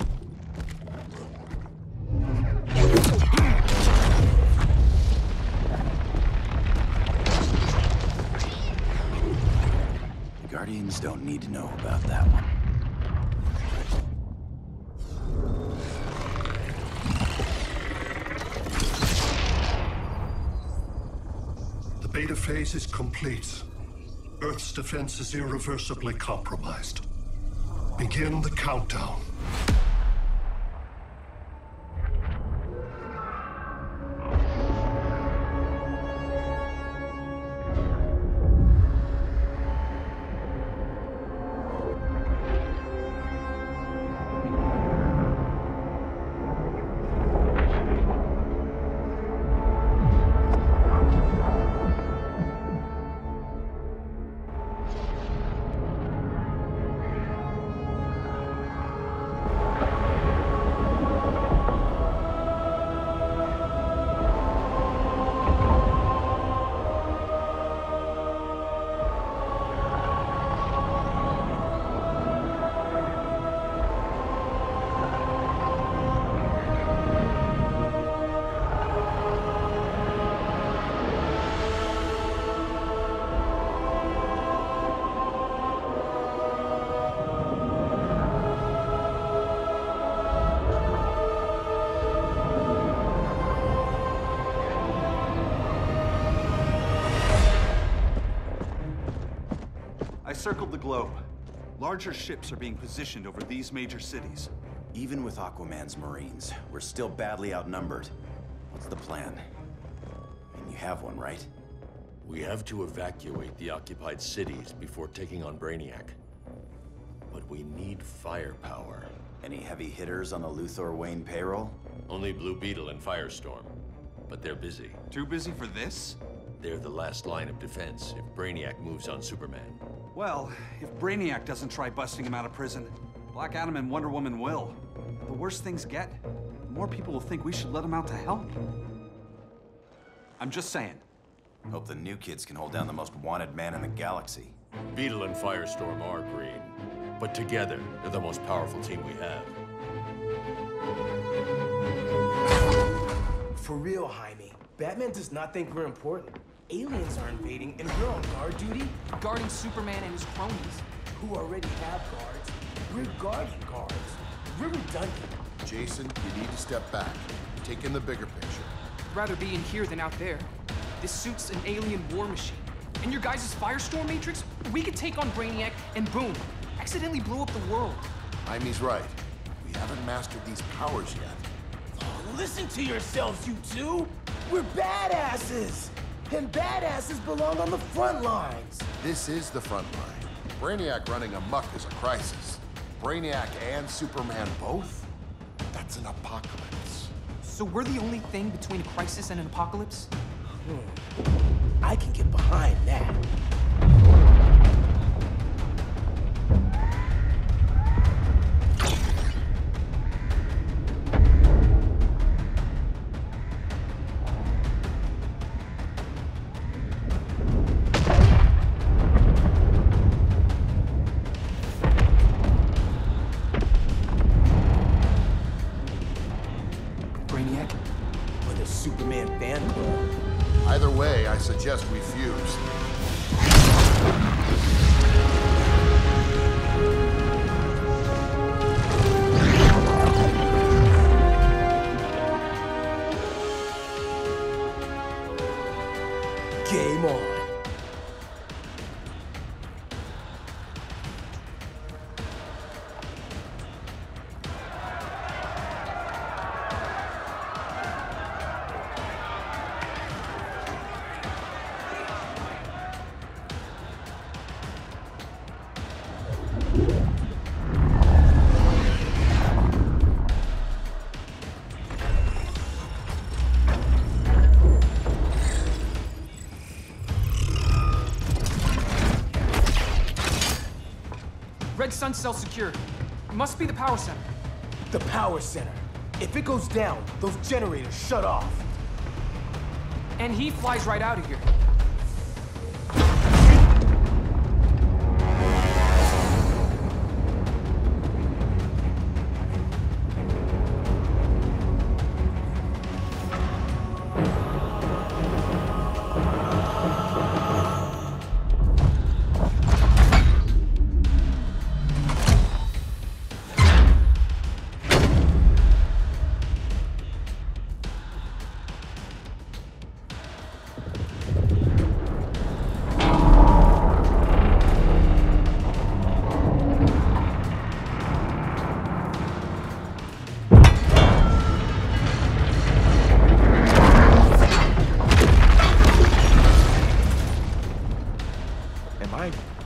The Guardians don't need to know about that one. The beta phase is complete. Earth's defense is irreversibly compromised. Begin the countdown. circled the globe. Larger ships are being positioned over these major cities. Even with Aquaman's Marines, we're still badly outnumbered. What's the plan? And you have one, right? We have to evacuate the occupied cities before taking on Brainiac. But we need firepower. Any heavy hitters on the Luthor Wayne payroll? Only Blue Beetle and Firestorm. But they're busy. Too busy for this? They're the last line of defense if Brainiac moves on Superman. Well, if Brainiac doesn't try busting him out of prison, Black Adam and Wonder Woman will. The worse things get, the more people will think we should let him out to help. I'm just saying. Hope the new kids can hold down the most wanted man in the galaxy. Beetle and Firestorm are green, but together, they're the most powerful team we have. For real, Jaime. Batman does not think we're important. Aliens are invading, and we're on guard duty? Guarding Superman and his cronies. Who already have guards. We're guarding guards. We're redundant. Jason, you need to step back. Take in the bigger picture. I'd rather be in here than out there. This suit's an alien war machine. And your guys' Firestorm Matrix, we could take on Brainiac and boom, accidentally blow up the world. Jaime's right. We haven't mastered these powers yet. Oh, listen to yourselves, you two! We're badasses! And badasses belong on the front lines! This is the front line. Brainiac running amok is a crisis. Brainiac and Superman both? That's an apocalypse. So we're the only thing between a crisis and an apocalypse? I can get behind that. Brainiac? Or the Superman fan club? Either way, I suggest we fuse. Game on. Red Sun cell secure. It must be the power center. The power center. If it goes down, those generators shut off. And he flies right out of here.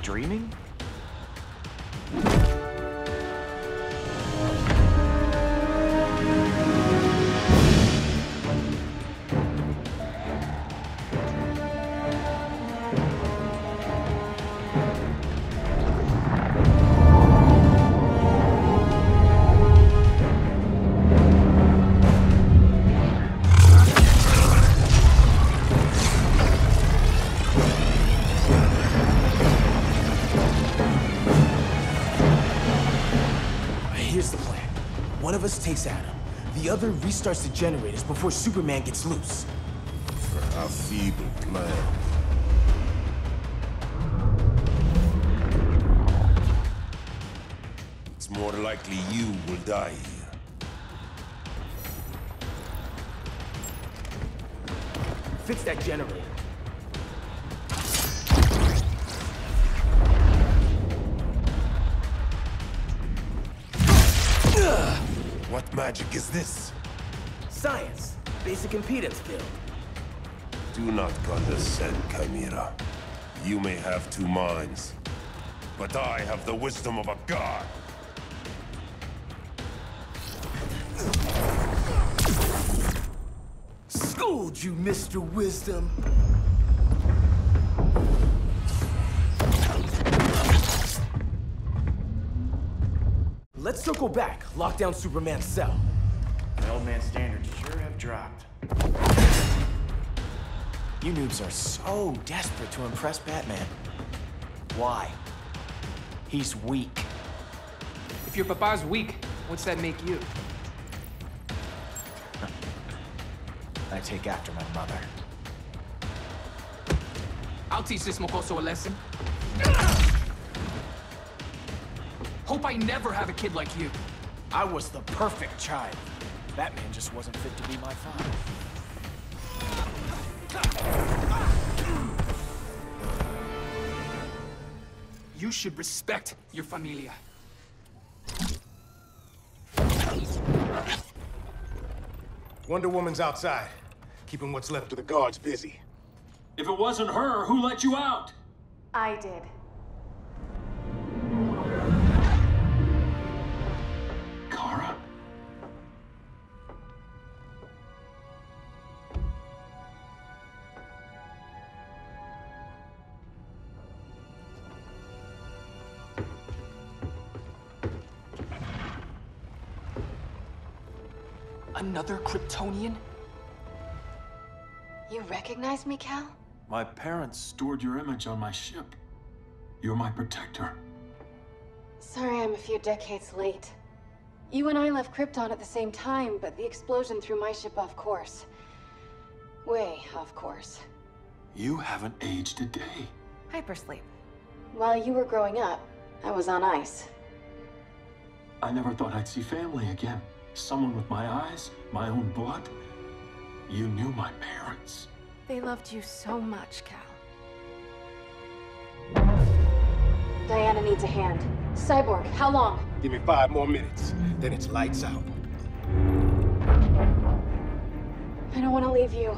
Dreaming? Here's the plan. One of us takes Adam. The other restarts the generators before Superman gets loose. A feeble plan. It's more likely you will die here. Fix that generator. What magic is this? Science. Basic impedance field. Do not condescend, Chimera. You may have two minds, but I have the wisdom of a god. Schooled you, Mr. Wisdom. Let's circle back, lock down Superman's cell. The old man's standards sure have dropped. You noobs are so desperate to impress Batman. Why? He's weak. If your papa's weak, what's that make you? I take after my mother. I'll teach this mocoso a lesson. Hope I never have a kid like you. I was the perfect child. Batman just wasn't fit to be my father. You should respect your familia. Wonder Woman's outside, keeping what's left of the guards busy. If it wasn't her, who let you out? I did. Kara? Another Kryptonian? You recognize me, Cal? My parents stored your image on my ship. You're my protector. Sorry I'm a few decades late. You and I left Krypton at the same time, but the explosion threw my ship off course. Way off course. You haven't aged a day. Hypersleep. While you were growing up, I was on ice. I never thought I'd see family again. Someone with my eyes, my own blood. You knew my parents. They loved you so much, Cal. Diana needs a hand. Cyborg, how long? Give me 5 more minutes, then it's lights out. I don't want to leave you.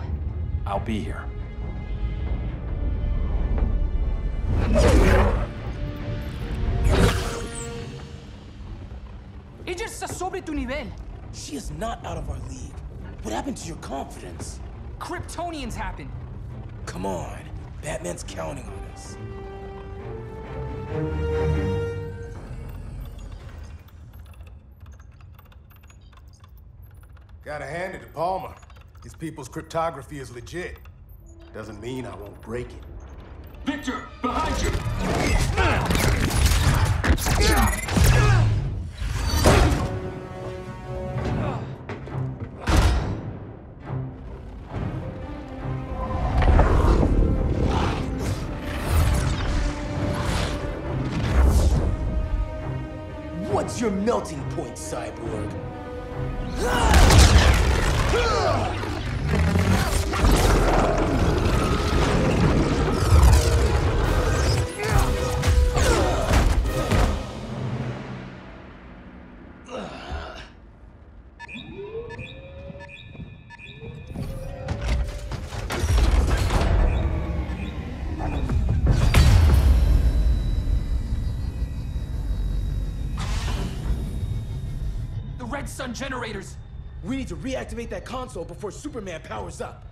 I'll be here. Ella está sobre tu nivel. She is not out of our league. What happened to your confidence? Kryptonians happen. Come on. Batman's counting on us. Gotta hand it to Palmer. His people's cryptography is legit. Doesn't mean I won't break it. Victor, behind you! What's your melting point, Cyborg? Red Sun generators! We need to reactivate that console before Superman powers up.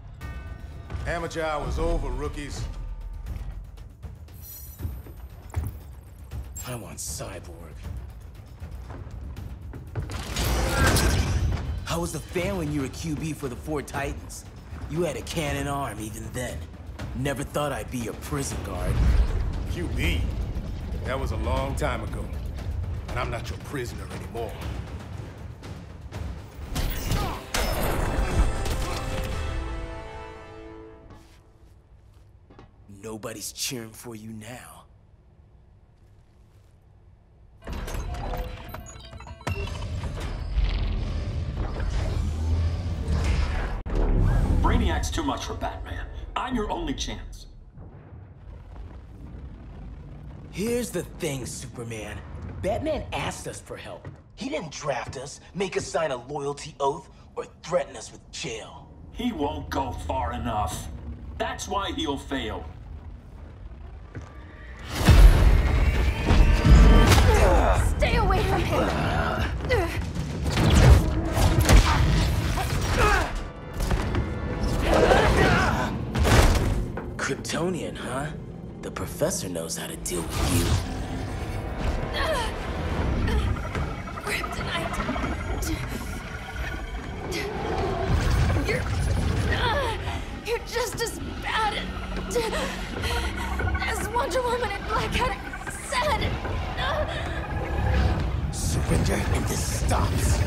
Amateur hour's over, rookies. I want Cyborg. How was the fan when you were QB for the 4 Titans? You had a cannon arm even then. Never thought I'd be your prison guard. QB? That was a long time ago. And I'm not your prisoner anymore. Nobody's cheering for you now. Brainiac's too much for Batman. I'm your only chance. Here's the thing, Superman. Batman asked us for help. He didn't draft us, make us sign a loyalty oath, or threaten us with jail. He won't go far enough. That's why he'll fail. Stay away from him! Kryptonian, huh? The professor knows how to deal with you. Kryptonite! You're just as bad as Wonder Woman and Black Cat said! Surrender and this stops.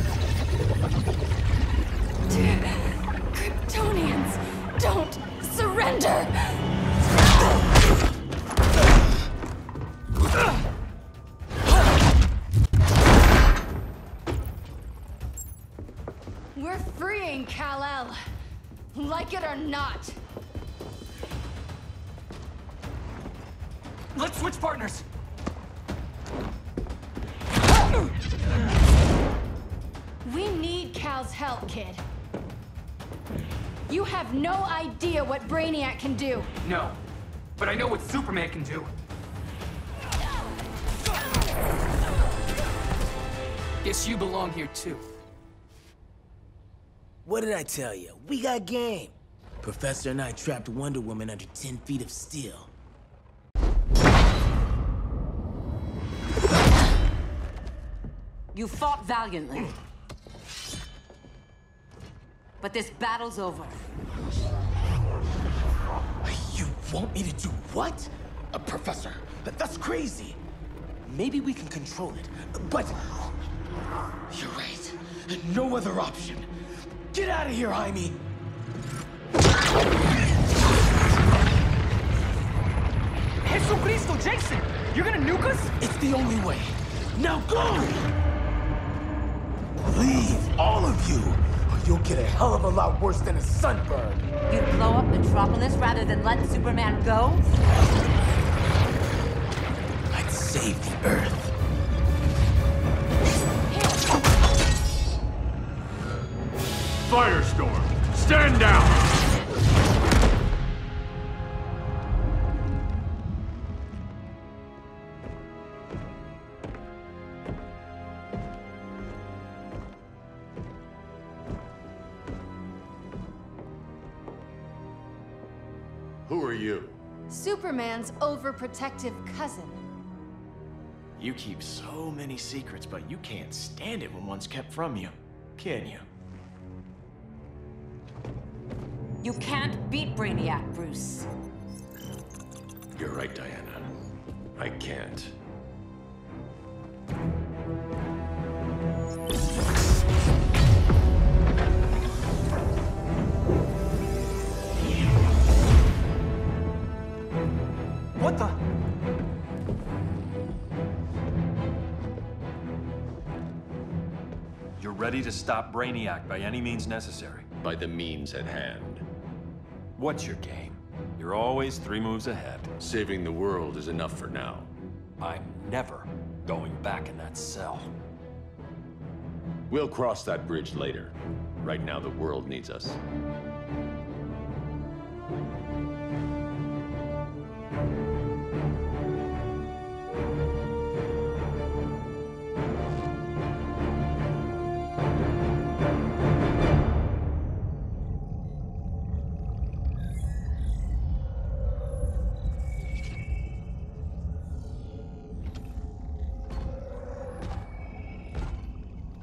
Kryptonians, don't surrender! We're freeing Kal-El, like it or not. Let's switch partners. We need Cal's help, kid. You have no idea what Brainiac can do. No, but I know what Superman can do. Guess you belong here too. What did I tell you? We got game. Professor and I trapped Wonder Woman under 10 feet of steel. You fought valiantly. But this battle's over. You want me to do what? Professor, that's crazy. Maybe we can control it, but... You're right. No other option. Get out of here, Jaime! Jesucristo, Jason! You're gonna nuke us? It's the only way. Now go! Leave, all of you, or you'll get a hell of a lot worse than a sunburn. You blow up Metropolis rather than let Superman go? I'd save the Earth. Firestorm, stand down! Who are you? Superman's overprotective cousin. You keep so many secrets, but you can't stand it when one's kept from you, can you? You can't beat Brainiac, Bruce. You're right, Diana. I can't. What the? You're ready to stop Brainiac by any means necessary. By the means at hand. What's your game? You're always 3 moves ahead. Saving the world is enough for now. I'm never going back in that cell. We'll cross that bridge later. Right now, the world needs us.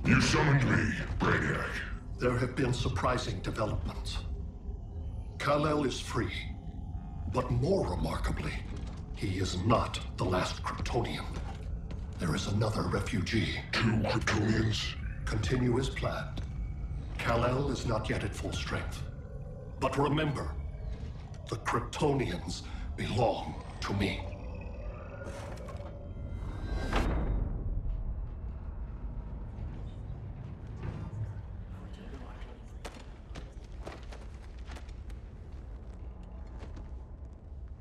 You summoned me, Brainiac. There have been surprising developments. Kal-El is free, but more remarkably, he is not the last Kryptonian. There is another refugee. 2 Kryptonians? Continue as planned. Kal-El is not yet at full strength. But remember, the Kryptonians belong to me.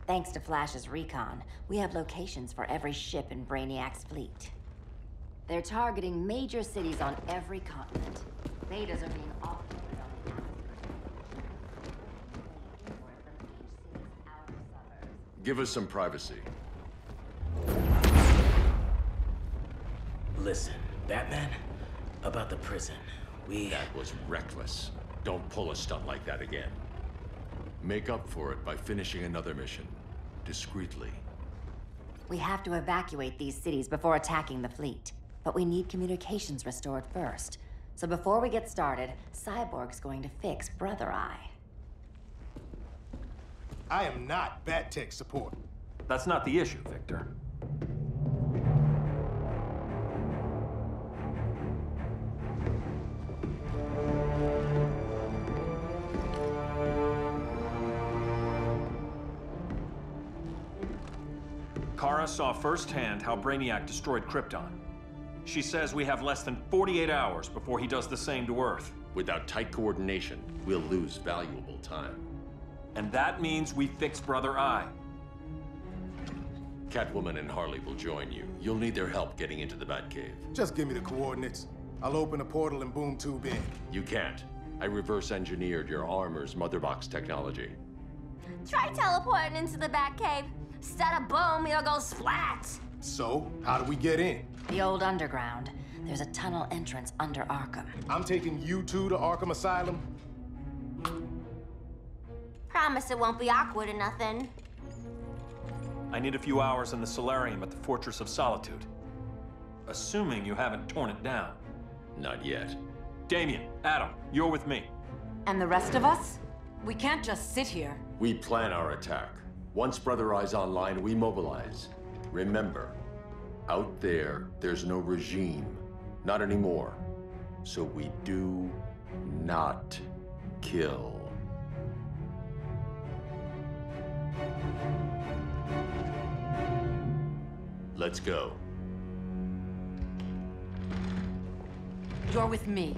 Thanks to Flash's recon, we have locations for every ship in Brainiac's fleet. They're targeting major cities on every continent. Betas are being offloaded on the outskirts. Give us some privacy. Listen, Batman, about the prison, That was reckless. Don't pull a stunt like that again. Make up for it by finishing another mission. Discreetly. We have to evacuate these cities before attacking the fleet. But we need communications restored first. So before we get started, Cyborg's going to fix Brother Eye. I am not Bat-Tech support. That's not the issue, Victor. Kara saw firsthand how Brainiac destroyed Krypton. She says we have less than 48 hours before he does the same to Earth. Without tight coordination, we'll lose valuable time. And that means we fix Brother Eye. Catwoman and Harley will join you. You'll need their help getting into the Batcave. Just give me the coordinates. I'll open a portal and boom tube in. You can't. I reverse engineered your armor's motherbox technology. Try teleporting into the Batcave. Instead of boom, you'll go splat. So, how do we get in? The old underground. There's a tunnel entrance under Arkham. I'm taking you two to Arkham Asylum? Promise it won't be awkward or nothing. I need a few hours in the solarium at the Fortress of Solitude. Assuming you haven't torn it down. Not yet. Damien, Adam, you're with me. And the rest of us? We can't just sit here. We plan our attack. Once Brother Eye's online, we mobilize. Remember, out there, there's no regime. Not anymore. So we do not kill. Let's go. You're with me.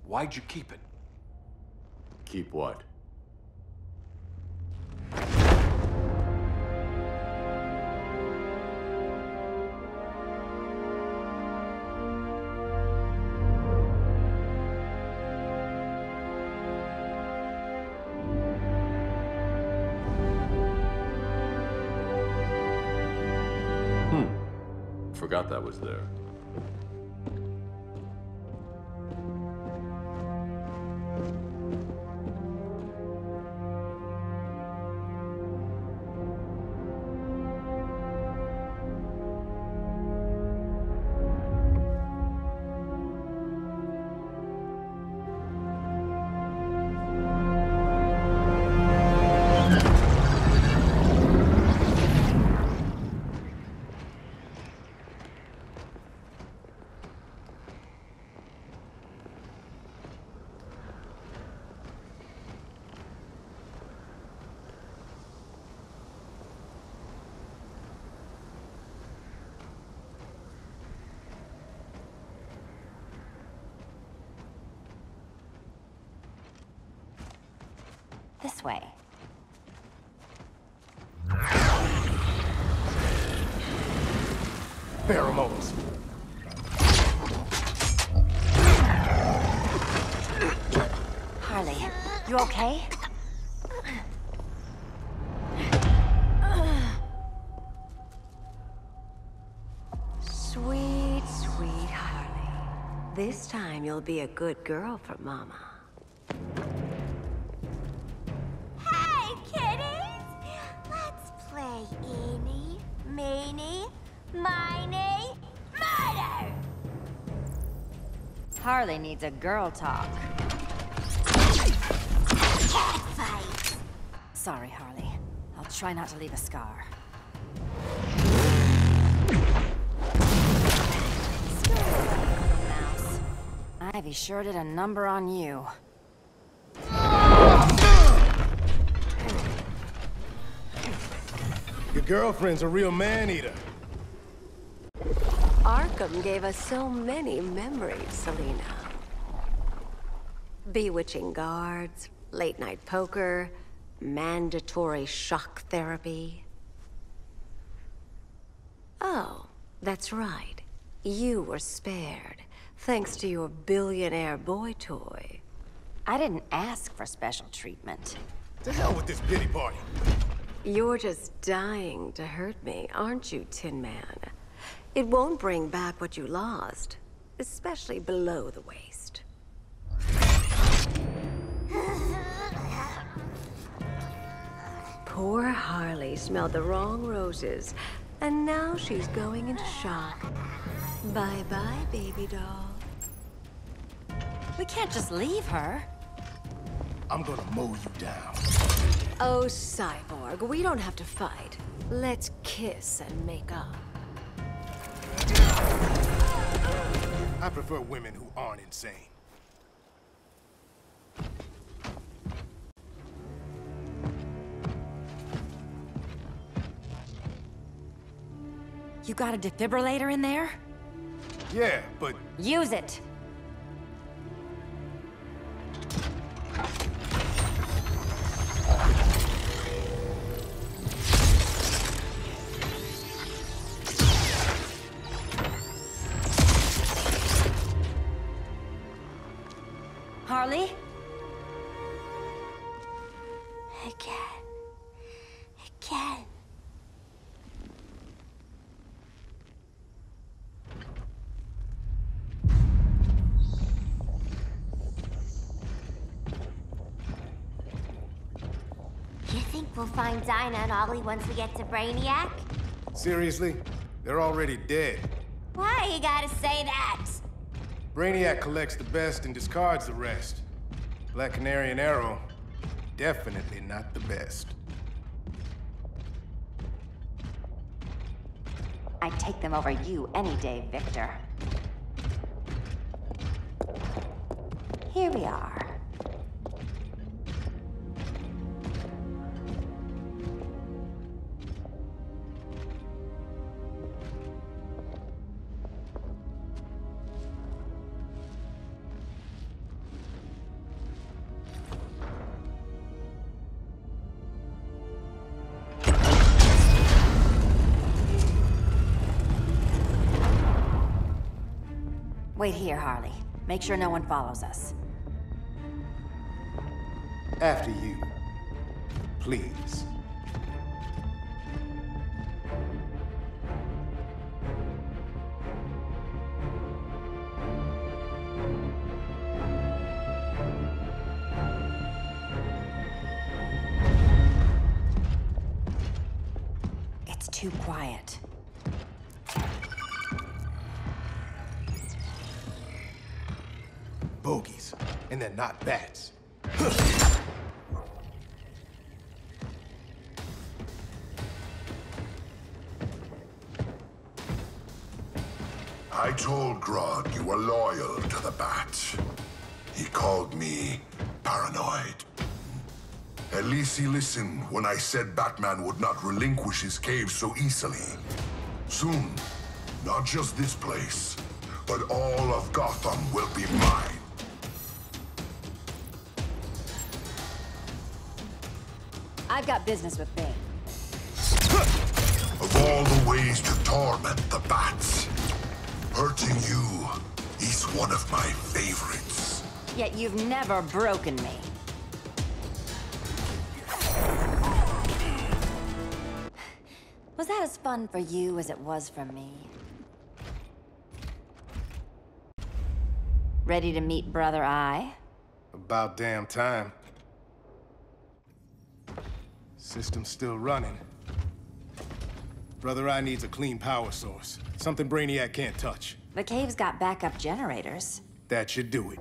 Why'd you keep it? Keep what? Forgot that was there. This way. Pheromones. Harley, you okay? Sweet, sweet Harley. This time you'll be a good girl for Mama. Hey, kiddies! Let's play eeny, meeny, miny, murder! Harley needs a girl talk. Cat fight! Sorry, Harley. I'll try not to leave a scar. Mouse. Ivy sure did a number on you. Your girlfriend's a real man-eater. Arkham gave us so many memories, Selina. Bewitching guards, late-night poker, mandatory shock therapy. Oh, that's right. You were spared, thanks to your billionaire boy toy. I didn't ask for special treatment. To hell with this pity party. You're just dying to hurt me, aren't you, Tin Man? It won't bring back what you lost, especially below the waist. Poor Harley smelled the wrong roses, and now she's going into shock. Bye-bye, baby doll. We can't just leave her. I'm gonna mow you down. Oh, Cyborg, we don't have to fight. Let's kiss and make up. I prefer women who aren't insane. You got a defibrillator in there? Yeah, but... Use it! Harley? Again. Again. You think we'll find Dinah and Ollie once we get to Brainiac? Seriously? They're already dead. Why you gotta say that? Brainiac collects the best and discards the rest. Black Canary and Arrow, definitely not the best. I'd take them over you any day, Victor. Here we are. Wait here, Harley. Make sure no one follows us. After you. Please. It's too quiet. Bogies, and they're not bats. I told Grodd you were loyal to the Bat. He called me paranoid. At least he listened when I said Batman would not relinquish his cave so easily. Soon, not just this place, but all of Gotham will be mine. I've got business with Bane. Of all the ways to torment the Bats, hurting you is one of my favorites. Yet you've never broken me. Was that as fun for you as it was for me? Ready to meet Brother Eye? About damn time. System's still running. Brother Eye needs a clean power source. Something Brainiac can't touch. The cave's got backup generators. That should do it.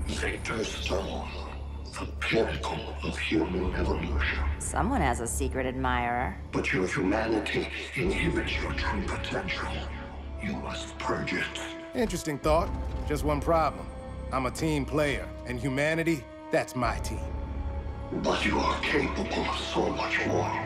Victor Stone, the pinnacle of human evolution. Someone has a secret admirer. But your humanity inhibits your true potential. You must purge it. Interesting thought. Just one problem. I'm a team player, and humanity, that's my team. But you are capable of so much more.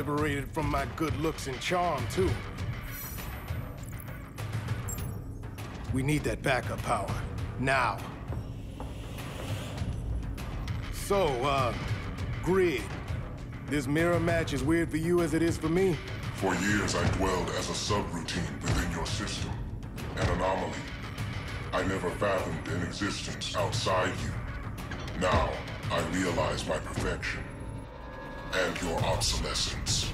liberated from my good looks and charm, too. We need that backup power. Now. So, Grid. This mirror match as weird for you as it is for me? For years, I dwelled as a subroutine within your system. An anomaly. I never fathomed an existence outside you. Now, I realize my perfection. And your obsolescence.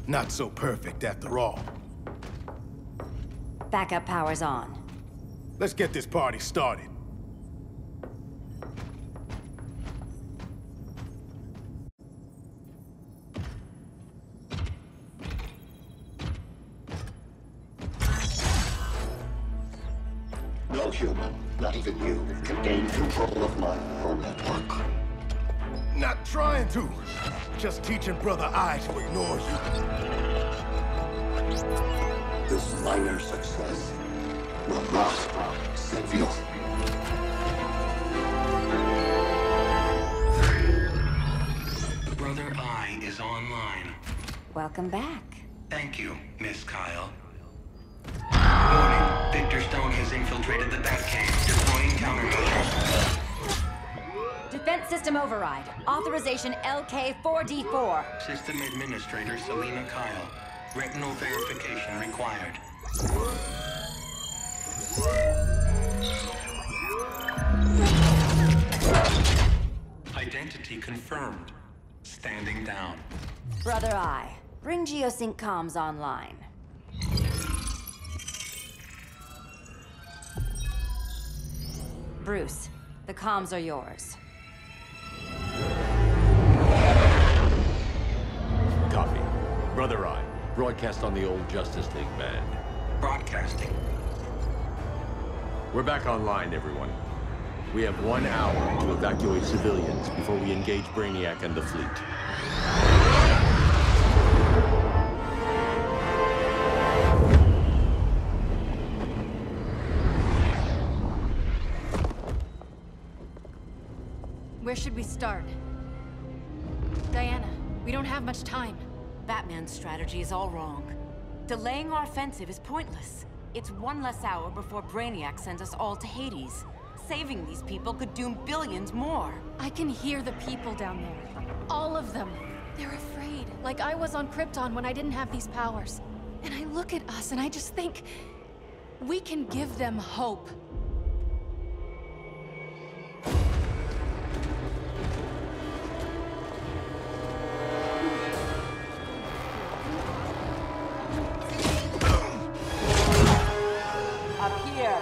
Not so perfect after all. Backup power's on. Let's get this party started. No human, not even you, can gain control of my neural network. Not trying to. Just teaching Brother Eye to ignore you. This minor success will not save you. Brother Eye is online. Welcome back. Thank you, Miss Kyle. Warning, Victor Stone has infiltrated the Batcave, deploying countermeasures. Defense system override. Authorization LK4D4. System Administrator Selena Kyle. Retinal verification required. Identity confirmed. Standing down. Brother Eye, bring Geosync comms online. Bruce, the comms are yours. Copy. Brother Eye, broadcast on the old Justice League band. Broadcasting. We're back online, everyone. We have 1 hour to evacuate civilians before we engage Brainiac and the fleet. Where should we start? Diana, we don't have much time. Batman's strategy is all wrong. Delaying our offensive is pointless. It's 1 less hour before Brainiac sends us all to Hades. Saving these people could doom billions more. I can hear the people down there. All of them. They're afraid, like I was on Krypton when I didn't have these powers. And I look at us and I just think, we can give them hope. Up here.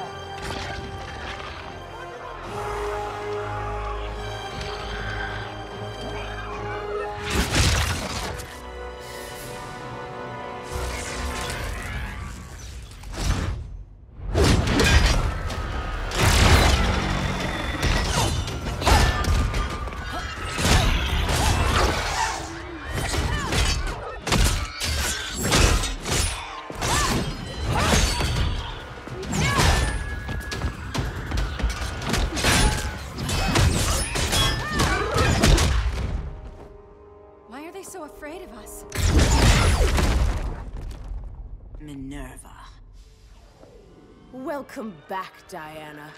Why are they so afraid of us? Minerva. Welcome back, Diana.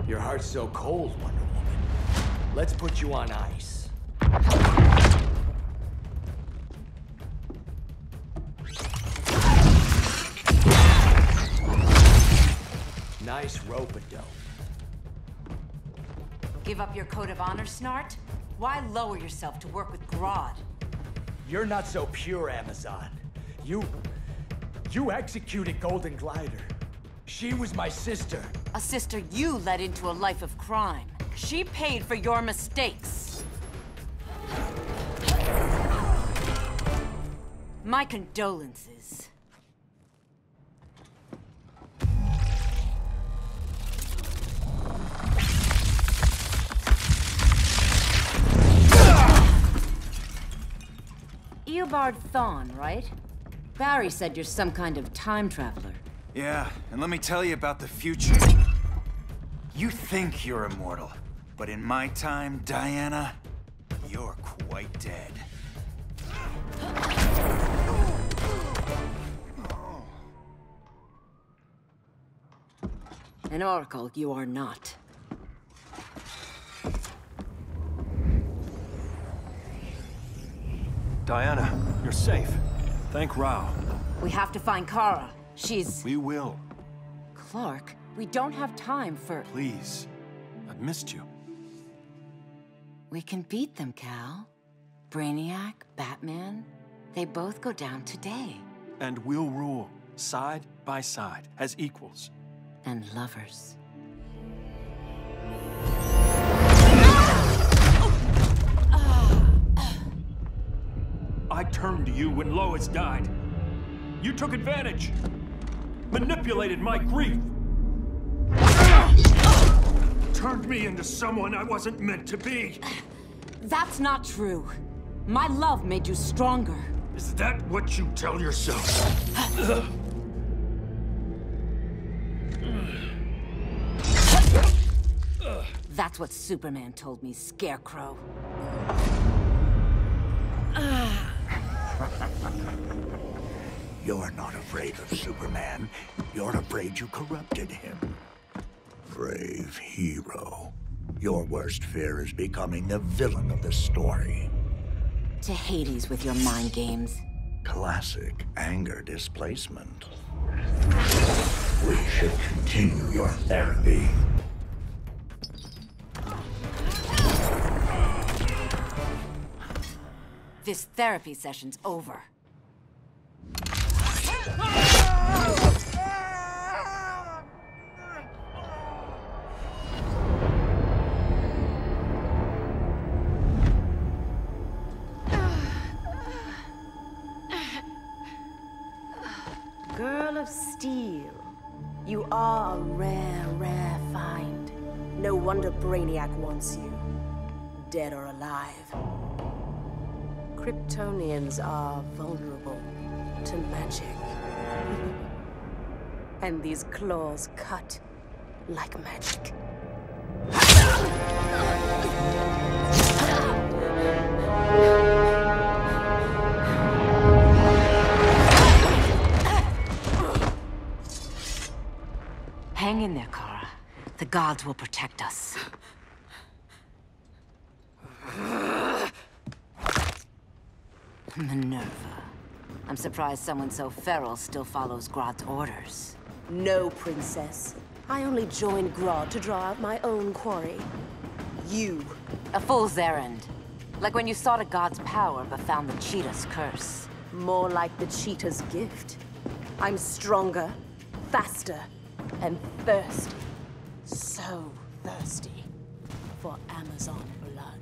Your heart's so cold, Wonder Woman. Let's put you on ice. nice rope-a-dope. Give up your code of honor, Snart? Why lower yourself to work with Grodd? You're not so pure, Amazon. You executed Golden Glider. She was my sister. A sister you led into a life of crime. She paid for your mistakes. My condolences. Eobard Thawne, right? Barry said you're some kind of time traveler. Yeah, and let me tell you about the future. You think you're immortal, but in my time, Diana, you're quite dead. An oracle, you are not. Diana, you're safe. Thank Rao. We have to find Kara. She's... We will. Clark, we don't have time for... Please. I've missed you. We can beat them, Cal. Brainiac, Batman, they both go down today. And we'll rule, side by side, as equals. And lovers. I turned to you when Lois died. You took advantage. Manipulated my grief. Turned me into someone I wasn't meant to be. That's not true. My love made you stronger. Is that what you tell yourself? That's what Superman told me, Scarecrow. You're not afraid of Superman. You're afraid you corrupted him. Brave hero. Your worst fear is becoming the villain of the story. To Hades with your mind games. Classic anger displacement. We should continue your therapy. This therapy session's over. Girl of Steel, you are a rare, rare find. No wonder Brainiac wants you, dead or alive. Kryptonians are vulnerable to magic. And these claws cut like magic. Hang in there, Kara. The gods will protect us. Minerva. I'm surprised someone so feral still follows Grodd's orders. No, princess. I only joined Grodd to draw out my own quarry. You. A fool's errand. Like when you sought a god's power but found the cheetah's curse. More like the cheetah's gift. I'm stronger, faster, and thirsty. So thirsty for Amazon blood.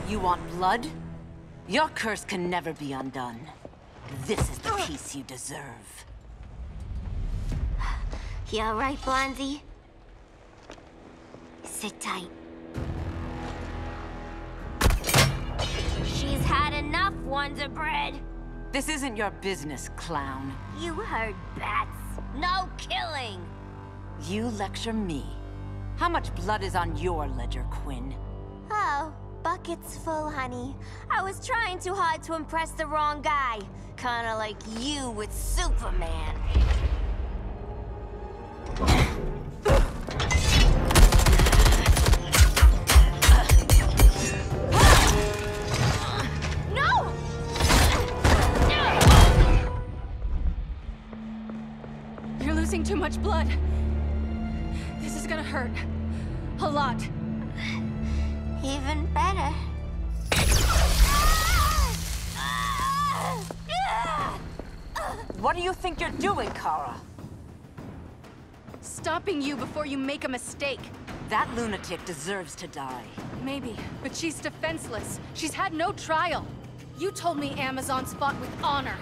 You want blood? Your curse can never be undone. This is the peace you deserve. You all right, Blondie? Sit tight. She's had enough, Wonder Bread. This isn't your business, clown. You heard bats. No killing. You lecture me. How much blood is on your ledger, Quinn? Oh, bucket's full, honey. I was trying too hard to impress the wrong guy. Kinda like you with Superman. No! losing too much blood. This is gonna hurt. A lot. Even better. What do you think you're doing, Kara? Stopping you before you make a mistake. That lunatic deserves to die. Maybe, but she's defenseless. She's had no trial. You told me Amazons fought with honor.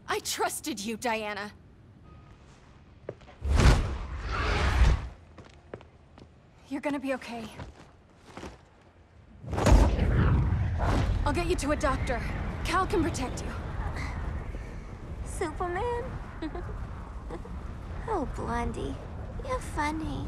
I trusted you, Diana. You're gonna be okay. I'll get you to a doctor. Cal can protect you. Superman? Oh, Blondie, you're funny.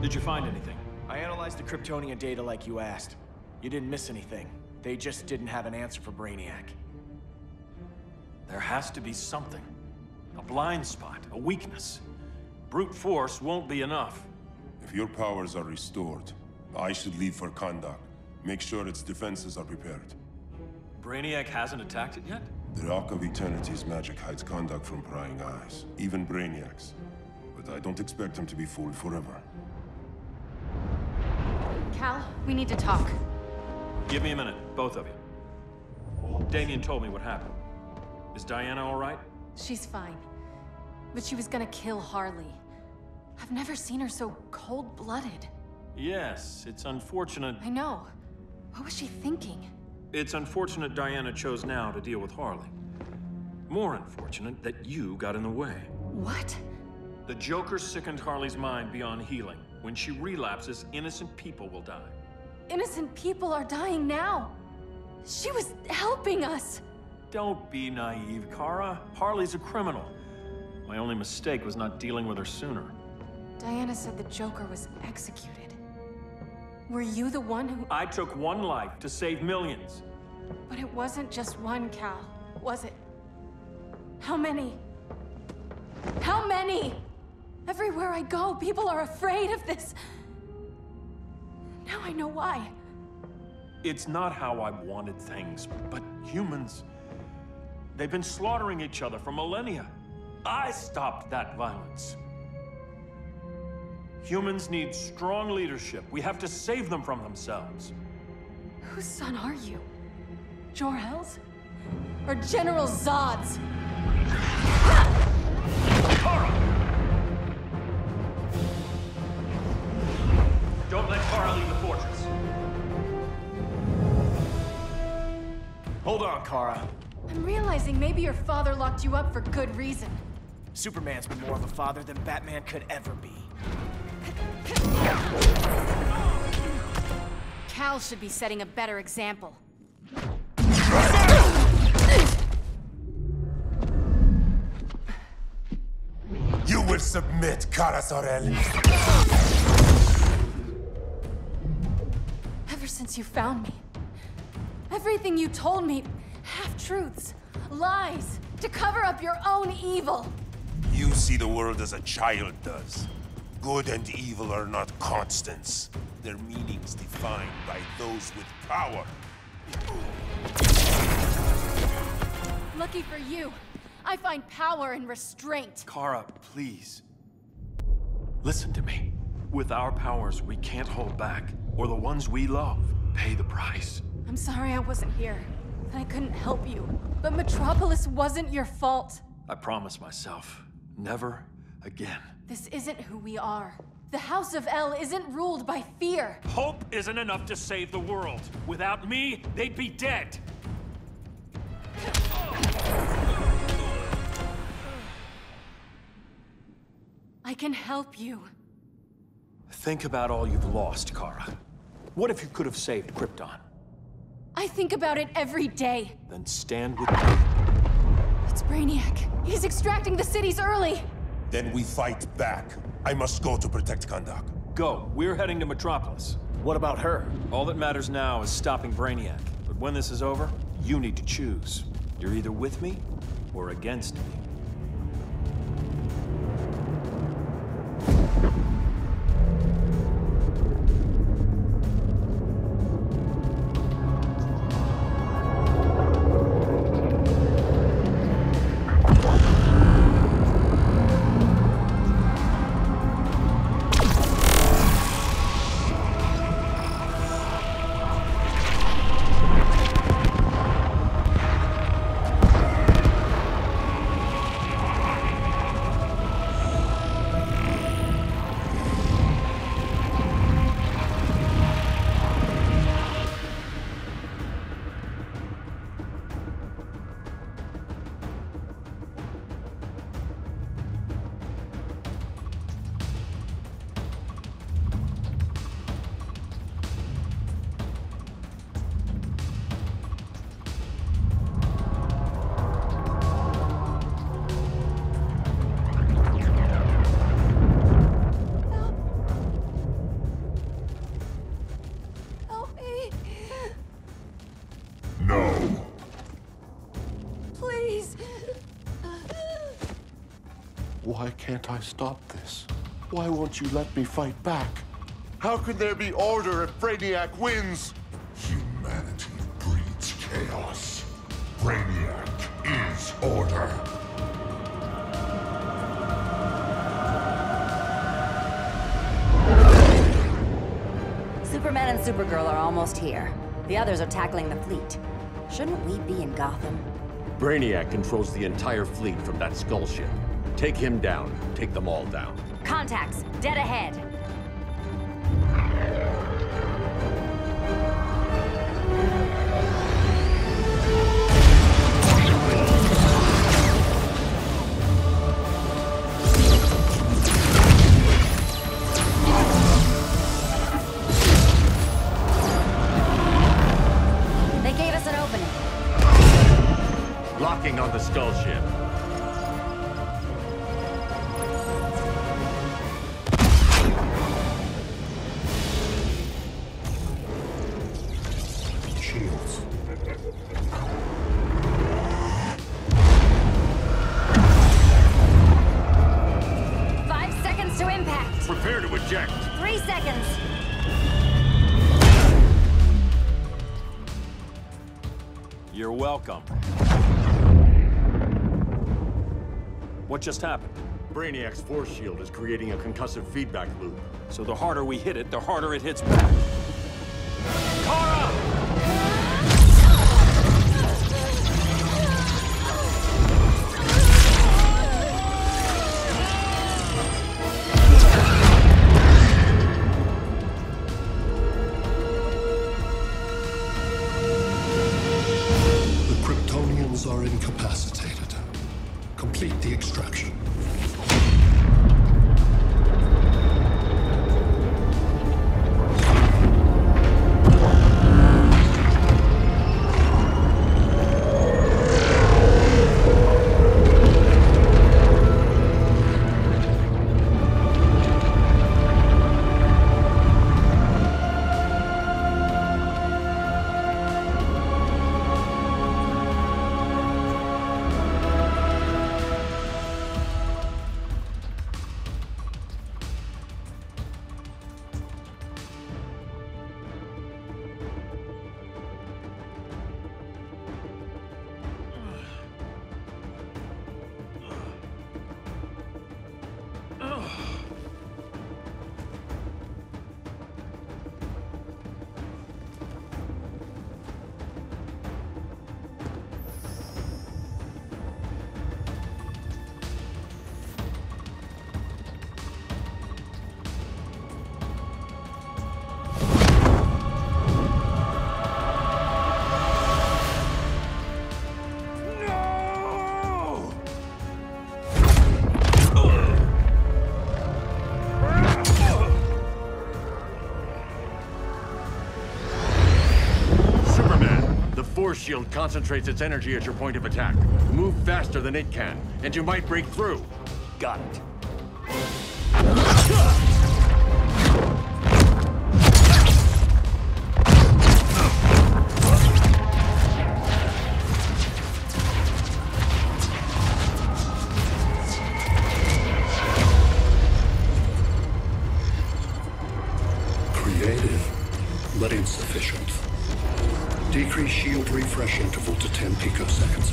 Did you find anything? I analyzed the Kryptonian data like you asked. You didn't miss anything. They just didn't have an answer for Brainiac. There has to be something. A blind spot, a weakness. Brute force won't be enough. If your powers are restored, I should leave for Kahndaq. Make sure its defenses are prepared. Brainiac hasn't attacked it yet? The Rock of Eternity's magic hides Kahndaq from prying eyes, even Brainiac's. But I don't expect him to be fooled forever. Cal, we need to talk. Give me a minute, both of you. Damien told me what happened. Is Diana all right? She's fine. But she was gonna kill Harley. I've never seen her so cold-blooded. Yes, it's unfortunate. I know. What was she thinking? It's unfortunate Diana chose now to deal with Harley. More unfortunate that you got in the way. What? The Joker sickened Harley's mind beyond healing. When she relapses, innocent people will die. Innocent people are dying now. She was helping us. Don't be naive, Kara. Harley's a criminal. My only mistake was not dealing with her sooner. Diana said the Joker was executed. Were you the one who... I took one life to save millions. But it wasn't just one, Cal, was it? How many? How many? Everywhere I go, people are afraid of this. Now I know why. It's not how I wanted things, but humans... They've been slaughtering each other for millennia. I stopped that violence. Humans need strong leadership. We have to save them from themselves. Whose son are you? Jor-El's? Or General Zod's? Kara! Don't let Kara leave the fortress. Hold on, Kara. I'm realizing maybe your father locked you up for good reason. Superman's been more of a father than Batman could ever be. Cal should be setting a better example. You will submit, Kara Zor-El. Ever since you found me, everything you told me, half-truths, lies, to cover up your own evil. You see the world as a child does. Good and evil are not constants. Their meanings defined by those with power. Lucky for you, I find power in restraint. Kara, please. Listen to me. With our powers, we can't hold back, or the ones we love pay the price. I'm sorry I wasn't here, and I couldn't help you. But Metropolis wasn't your fault. I promise myself, never again. This isn't who we are. The House of El isn't ruled by fear. Hope isn't enough to save the world. Without me, they'd be dead. I can help you. Think about all you've lost, Kara. What if you could have saved Krypton? I think about it every day. Then stand with me. It's Brainiac. He's extracting the cities early. Then we fight back. I must go to protect Kahndaq. Go. We're heading to Metropolis. What about her? All that matters now is stopping Brainiac. But when this is over, you need to choose. You're either with me or against me. Why can't I stop this? Why won't you let me fight back? How can there be order if Brainiac wins? Humanity breeds chaos. Brainiac is order. Superman and Supergirl are almost here. The others are tackling the fleet. Shouldn't we be in Gotham? Brainiac controls the entire fleet from that skull ship. Take him down. Take them all down. Contacts, dead ahead. They gave us an opening. Locking on the skull ship. Shields. Five seconds to impact. Prepare to eject. 3 seconds. You're welcome. What just happened? Brainiac's force shield is creating a concussive feedback loop. So the harder we hit it, the harder it hits back. Kara! The Kryptonians are incapacitated. Complete the extraction. Force shield concentrates its energy at your point of attack. Move faster than it can, and you might break through. Got it. Decrease shield refresh interval to 10 picoseconds.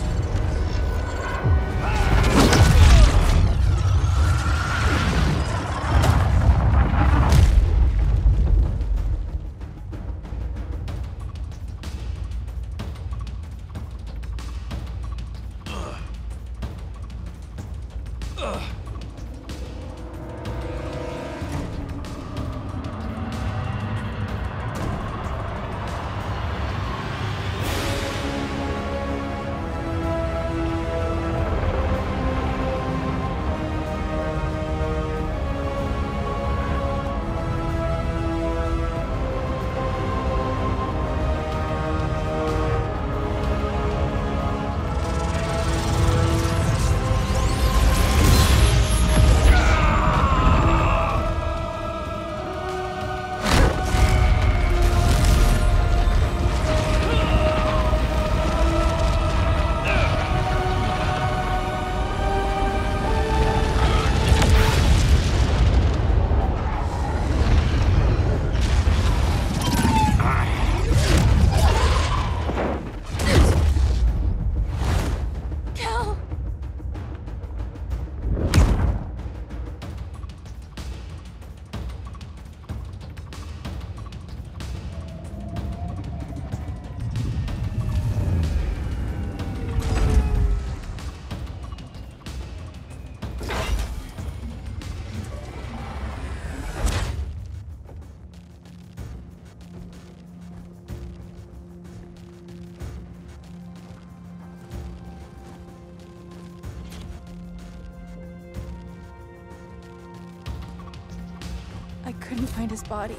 I couldn't find his body.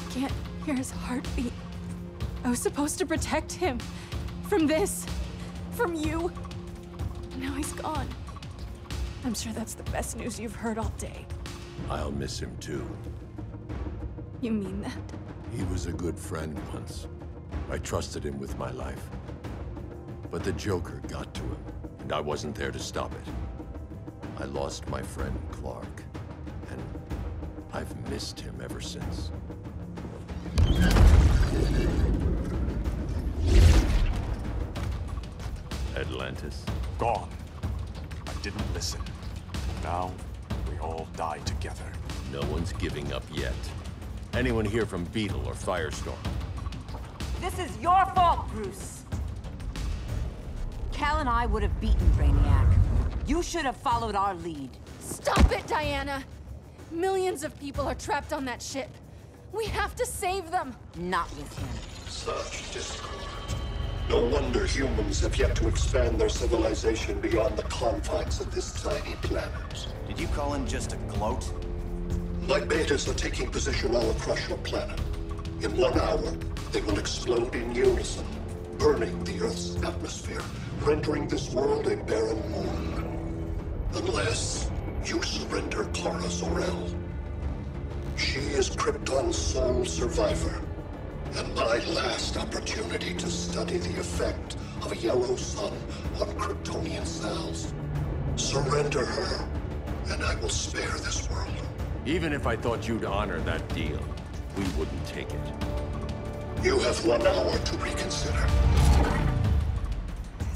Can't hear his heartbeat. I was supposed to protect him. From this. From you. Now he's gone. I'm sure that's the best news you've heard all day. I'll miss him too. You mean that? He was a good friend once. I trusted him with my life. But the Joker got to him, and I wasn't there to stop it. I lost my friend Clark, and I've missed him ever since. Atlantis? Gone. I didn't listen. Now, we all die together. No one's giving up yet. Anyone here from Beetle or Firestorm? This is your fault, Bruce. Cal and I would have beaten Brainiac. You should have followed our lead. Stop it, Diana! Millions of people are trapped on that ship. We have to save them! Not with him. Such discord. No wonder humans have yet to expand their civilization beyond the confines of this tiny planet. Did you call him just a gloat? My betas are taking position all across your planet. In 1 hour, they will explode in unison, burning the Earth's atmosphere, rendering this world a barren moon. Unless you surrender Clara Zor-El. She is Krypton's sole survivor, and my last opportunity to study the effect of a yellow sun on Kryptonian cells. Surrender her, and I will spare this world. Even if I thought you'd honor that deal, we wouldn't take it. You have 1 hour to reconsider.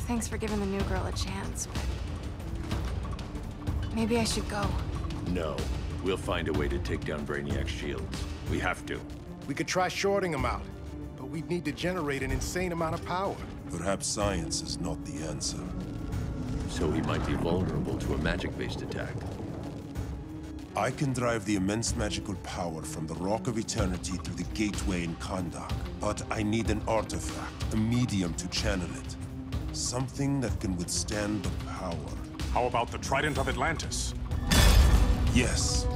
Thanks for giving the new girl a chance, but... maybe I should go. No. We'll find a way to take down Brainiac's shields. We have to. We could try shorting him out, but we'd need to generate an insane amount of power. Perhaps science is not the answer. So he might be vulnerable to a magic-based attack. I can drive the immense magical power from the Rock of Eternity through the gateway in Kahndaq, but I need an artifact, a medium to channel it. Something that can withstand the power. How about the Trident of Atlantis? Yes,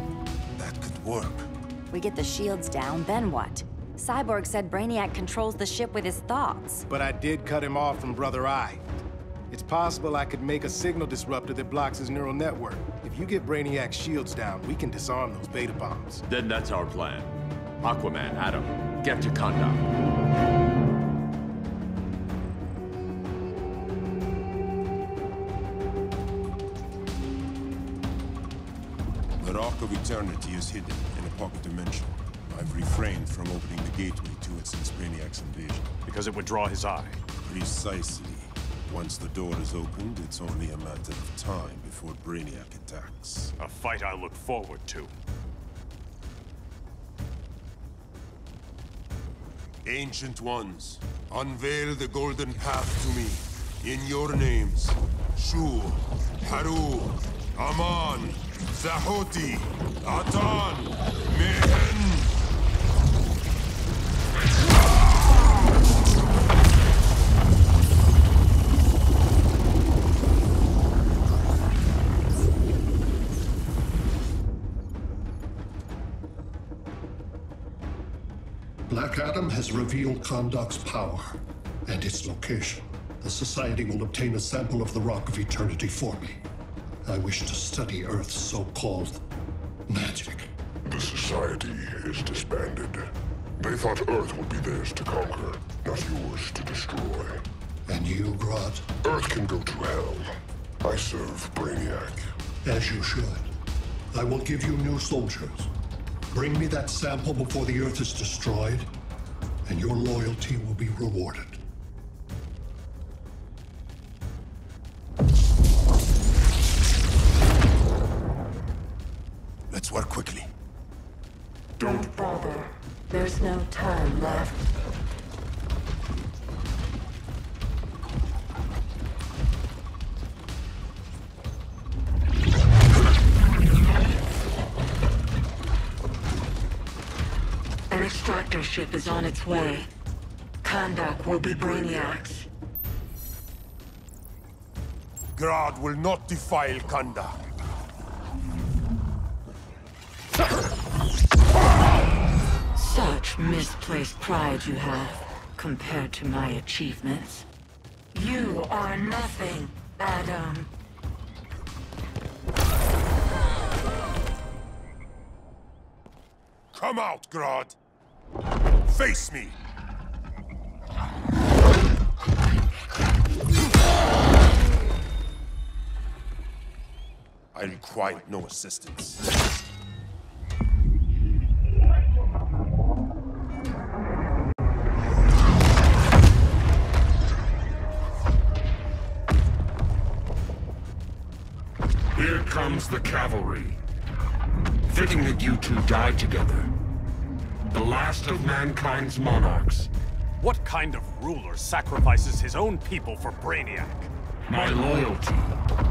that could work. We get the shields down, then what? Cyborg said Brainiac controls the ship with his thoughts. But I did cut him off from Brother Eye. It's possible I could make a signal disruptor that blocks his neural network. If you get Brainiac's shields down, we can disarm those beta bombs. Then that's our plan. Aquaman, Adam, get to Kahndaq. The Rock of Eternity is hidden in a pocket dimension. I've refrained from opening the gateway to it since Brainiac's invasion. Because it would draw his eye. Precisely. Once the door is opened, it's only a matter of time before Brainiac attacks. A fight I look forward to. Ancient Ones, unveil the golden path to me. In your names, Shu, Haru, Aman, Zahoti, Atan, Mehen. Black Adam has revealed Kandak's power and its location. The Society will obtain a sample of the Rock of Eternity for me. I wish to study Earth's so-called magic. The Society is disbanded. They thought Earth would be theirs to conquer, not yours to destroy. And you, Grodd? Earth can go to hell. I serve Brainiac. As you should. I will give you new soldiers. Bring me that sample before the Earth is destroyed, and your loyalty will be rewarded. Let's work quickly. Don't bother. There's no time left. An extractor ship is on its way. Kandak will be Brainiac's. Grodd will not defile Kanda. Such misplaced pride you have, compared to my achievements. You are nothing, Adam. Come out, Grodd! Face me! I require no assistance. Here comes the cavalry. Fitting that you two died together. The last of mankind's monarchs. What kind of ruler sacrifices his own people for Brainiac? My loyalty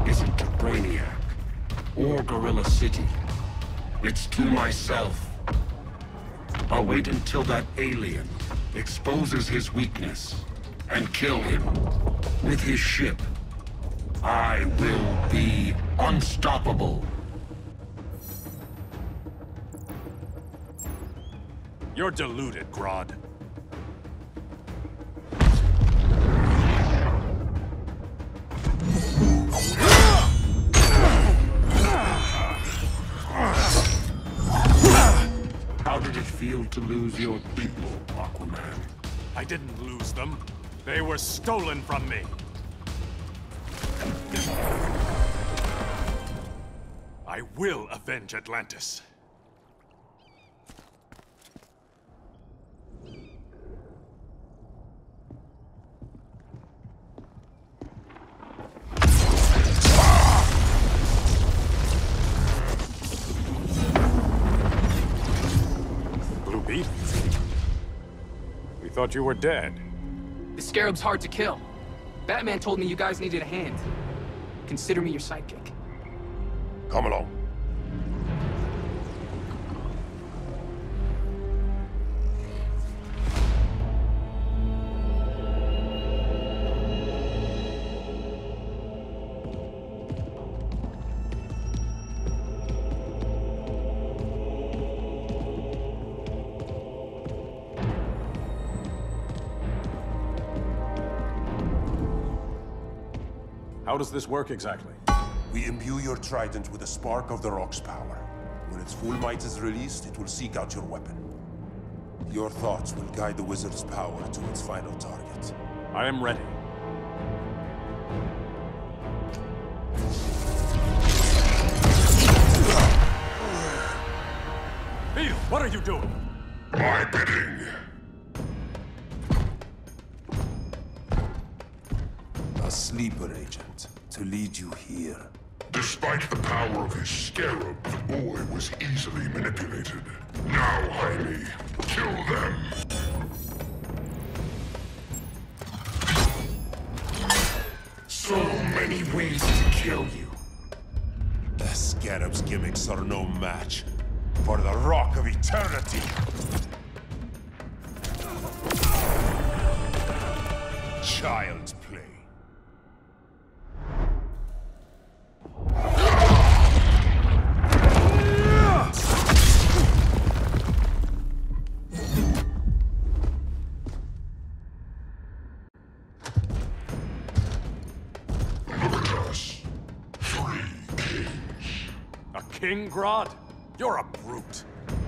isn't to Brainiac or Gorilla City. It's to myself. I'll wait until that alien exposes his weakness and kill him with his ship. I will be unstoppable. You're deluded, Grodd. How did it feel to lose your people, Aquaman? I didn't lose them. They were stolen from me. I will avenge Atlantis. Blue Beetle? We thought you were dead. The Scarab's hard to kill. Batman told me you guys needed a hand. Consider me your sidekick. Come along. How does this work exactly? We imbue your trident with a spark of the Rock's power. When its full might is released, it will seek out your weapon. Your thoughts will guide the wizard's power to its final target. I am ready. Beetle, what are you doing? My bidding. a sleeper agent to lead you here. Despite the power of his scarab, the boy was easily manipulated. Now, Jaime, kill them! So many ways to kill you. The scarab's gimmicks are no match for the Rock of Eternity. Child's play. King Grodd? You're a brute.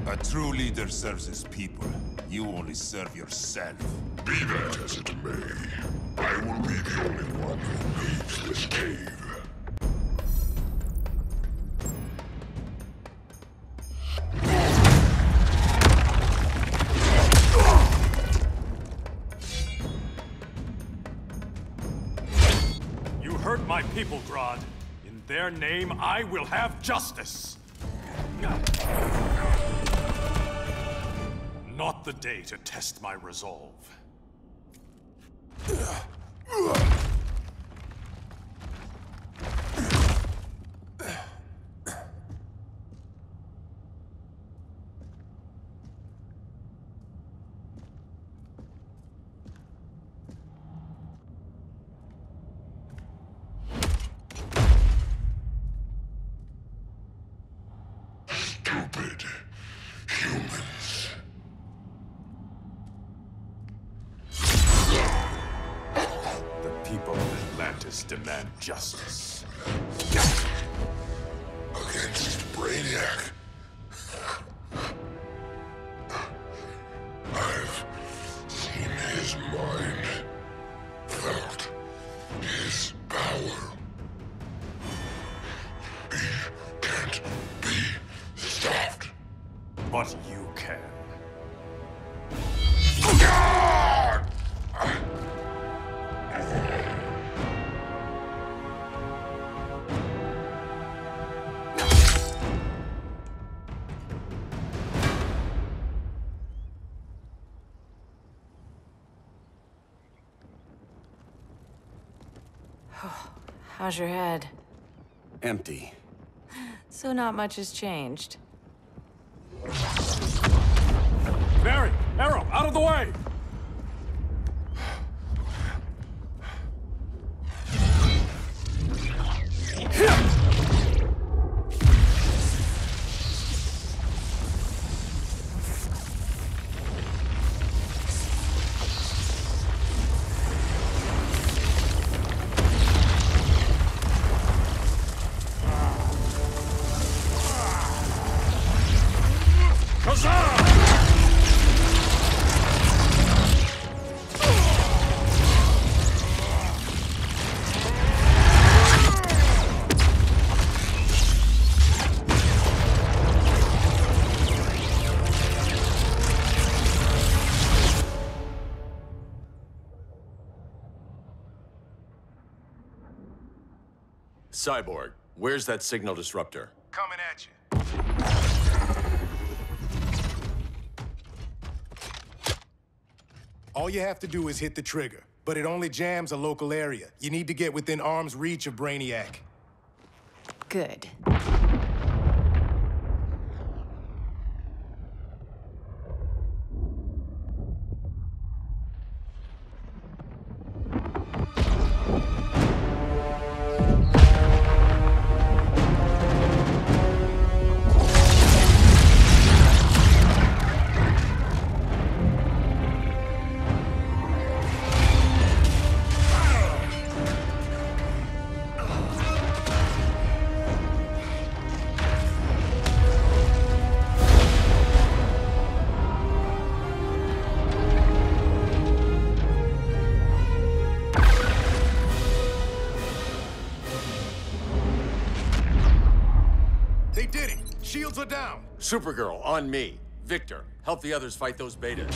A true leader serves his people. You only serve yourself. Be that as it may, I will be the only one who leaves this cave. You hurt my people, Grodd. In their name, I will have justice. Not the day to test my resolve. Stupid humans. The people of Atlantis demand justice. Against Brainiac. I've seen his mind, felt his power. He can't be stopped. But you can. How's your head? Empty. So not much has changed. Barry! Arrow! Out of the way! Cyborg, where's that signal disruptor? Coming at you. All you have to do is hit the trigger, but it only jams a local area. You need to get within arm's reach of Brainiac. Good. They did it! Shields are down! Supergirl, on me. Victor, help the others fight those betas.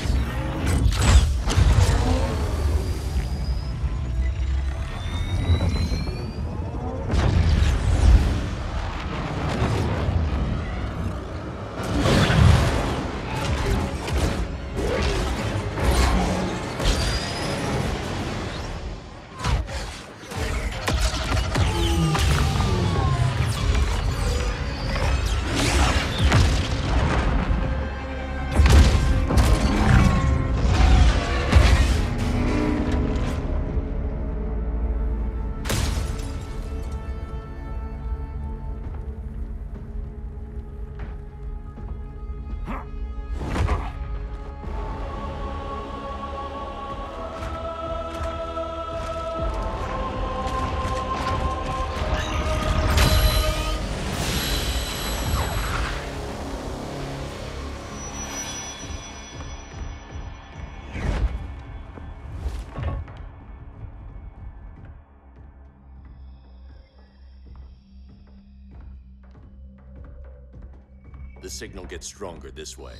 signal gets stronger this way.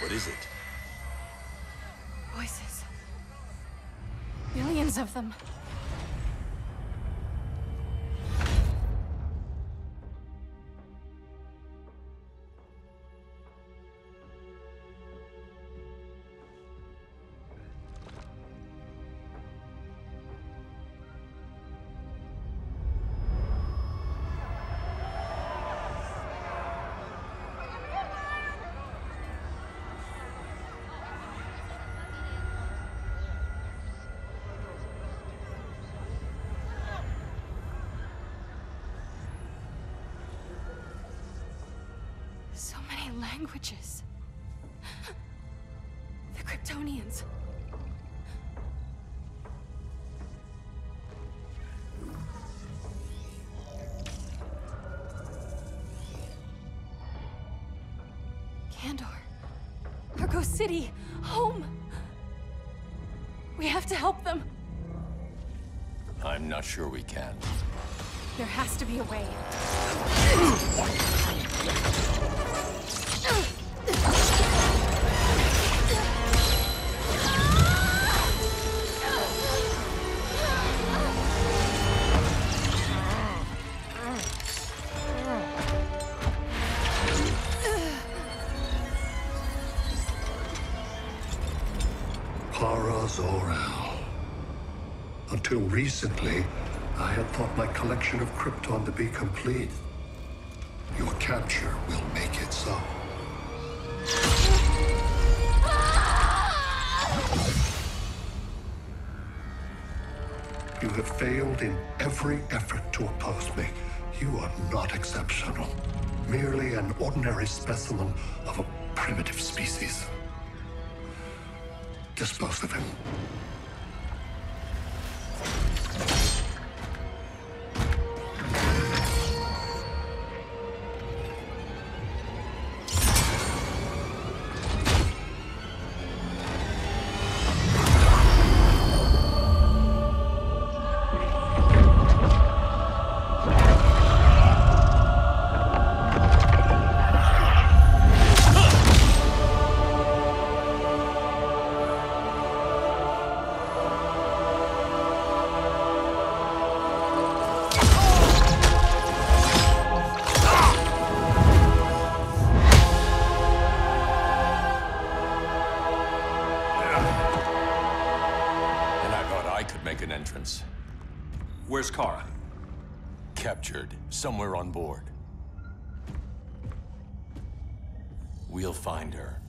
What is it? Voices. Billions of them. So many languages. The Kryptonians. Kandor. Argo City. Home. We have to help them. I'm not sure we can. There has to be a way. Zor-El. Until recently, I had thought my collection of Krypton to be complete. Your capture will make it so. You have failed in every effort to oppose me. You are not exceptional. Merely an ordinary specimen of a primitive species. Dispose of him. Where's Kara? Captured, somewhere on board. We'll find her.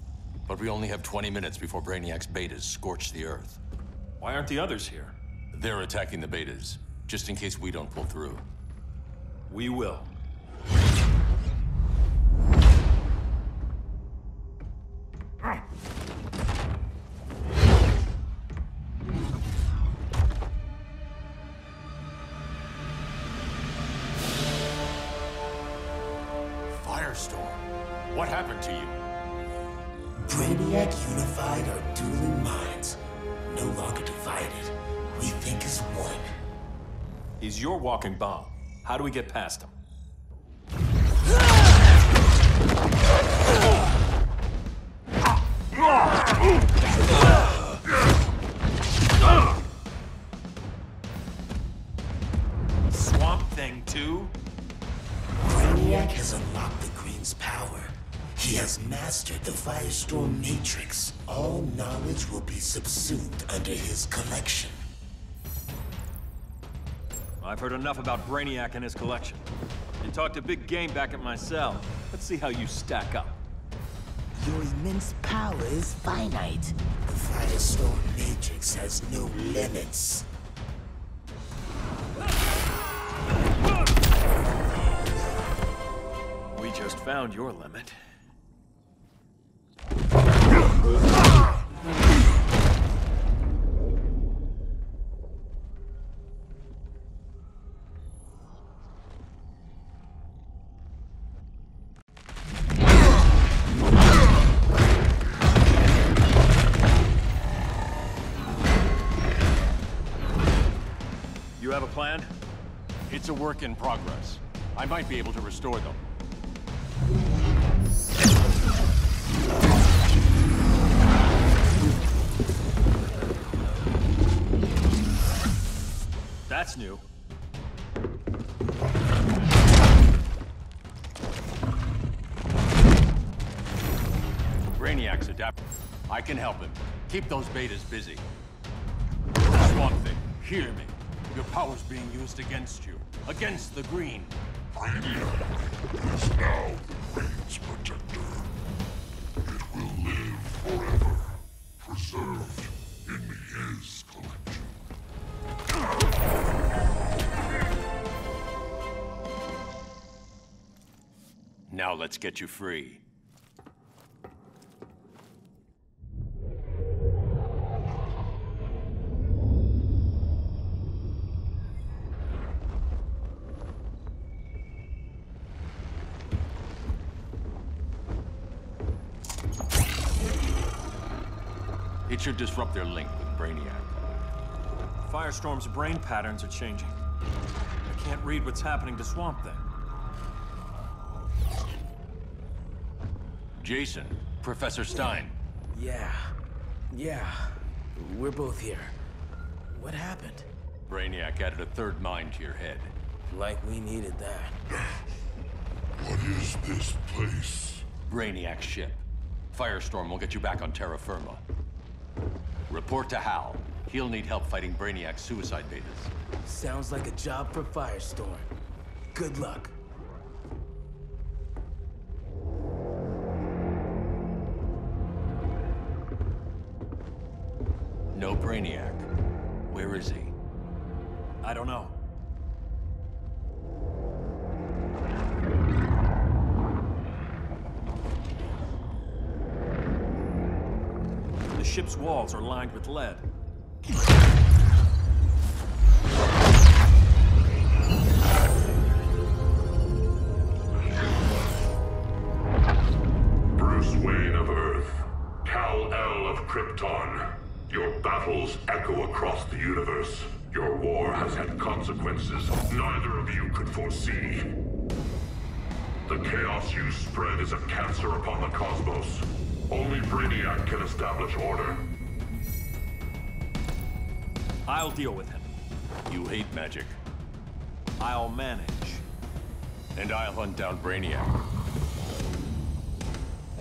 But we only have 20 minutes before Brainiac's betas scorch the Earth. Why aren't the others here? They're attacking the betas, just in case we don't pull through. We will. What happened to you? Brainiac unified our dueling minds. No longer divided. We think as one. He's your walking bomb. How do we get past him? Swamp Thing 2? Brainiac has unlocked the Green's power. He has mastered the Firestorm Matrix. All knowledge will be subsumed under his collection. I've heard enough about Brainiac and his collection. You talked a big game back at my cell. Let's see how you stack up. Your immense power is finite. The Firestorm Matrix has no limits. We just found your limit. You have a plan? It's a work in progress. I might be able to restore them. That's new. Brainiac's adapted. I can help him. Keep those betas busy. Swamp Thing, hear me. Your power's being used against you. Against the Green. Brainiac is now the Green's protector. It will live forever, preserved in his collection. Now let's get you free. It should disrupt their link with Brainiac. Firestorm's brain patterns are changing. I can't read what's happening to Swamp Thing. Jason, Professor Stein. Yeah. We're both here. What happened? Brainiac added a third mind to your head. Like we needed that. What is this place? Brainiac's ship. Firestorm will get you back on terra firma. Report to Hal. He'll need help fighting Brainiac's suicide betas. Sounds like a job for Firestorm. Good luck. No Brainiac. Where is he? I don't know. The ship's walls are lined with lead. Bruce Wayne of Earth, Kal-El of Krypton. Your battles echo across the universe. Your war has had consequences neither of you could foresee. The chaos you spread is a cancer upon the cosmos. Only Brainiac can establish order. I'll deal with him. You hate magic. I'll manage. And I'll hunt down Brainiac.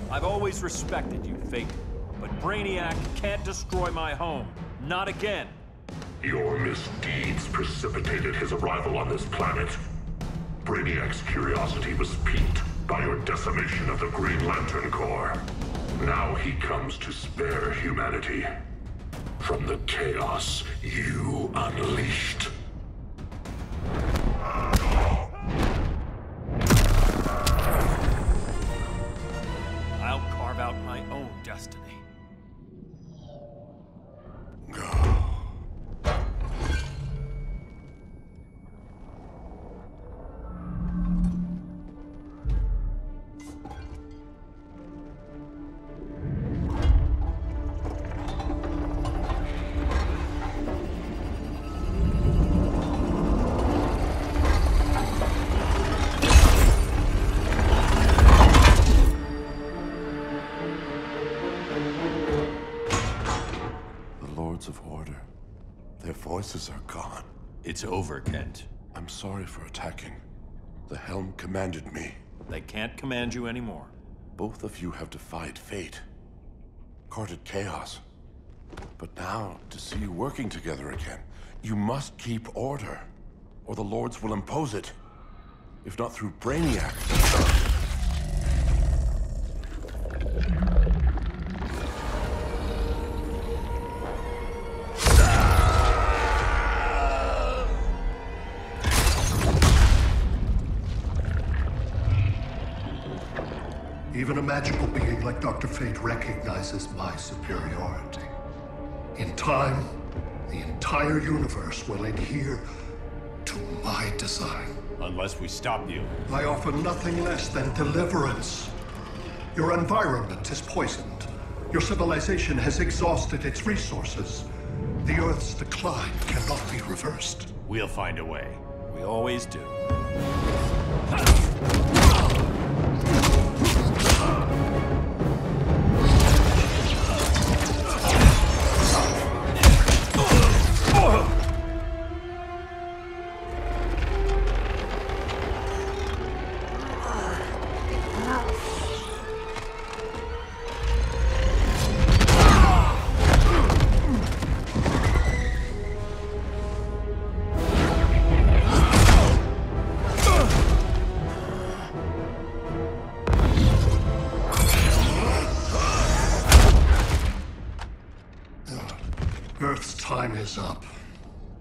I've always respected you, Fate. But Brainiac can't destroy my home. Not again. Your misdeeds precipitated his arrival on this planet. Brainiac's curiosity was piqued by your decimation of the Green Lantern Corps. Now he comes to spare humanity from the chaos you unleashed. I'll carve out my own destiny. Of order. Their voices are gone. It's over, Kent. I'm sorry for attacking. The Helm commanded me. They can't command you anymore. Both of you have defied fate. Courted chaos. But now, to see you working together again, you must keep order, or the Lords will impose it. If not through Brainiac. Even a magical being like Dr. Fate recognizes my superiority. In time, the entire universe will adhere to my design. Unless we stop you. I offer nothing less than deliverance. Your environment is poisoned. Your civilization has exhausted its resources. The Earth's decline cannot be reversed. We'll find a way. We always do. Earth's time is up.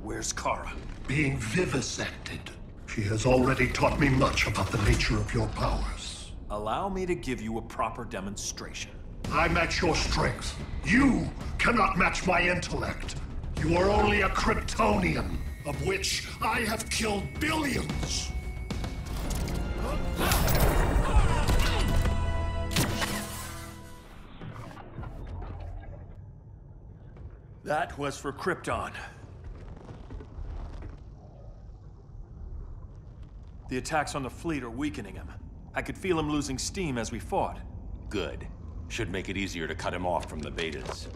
Where's Kara? Being vivisected. She has already taught me much about the nature of your powers. Allow me to give you a proper demonstration. I match your strength. You cannot match my intellect. You are only a Kryptonian, of which I have killed billions. That was for Krypton. The attacks on the fleet are weakening him. I could feel him losing steam as we fought. Good. Should make it easier to cut him off from the betas.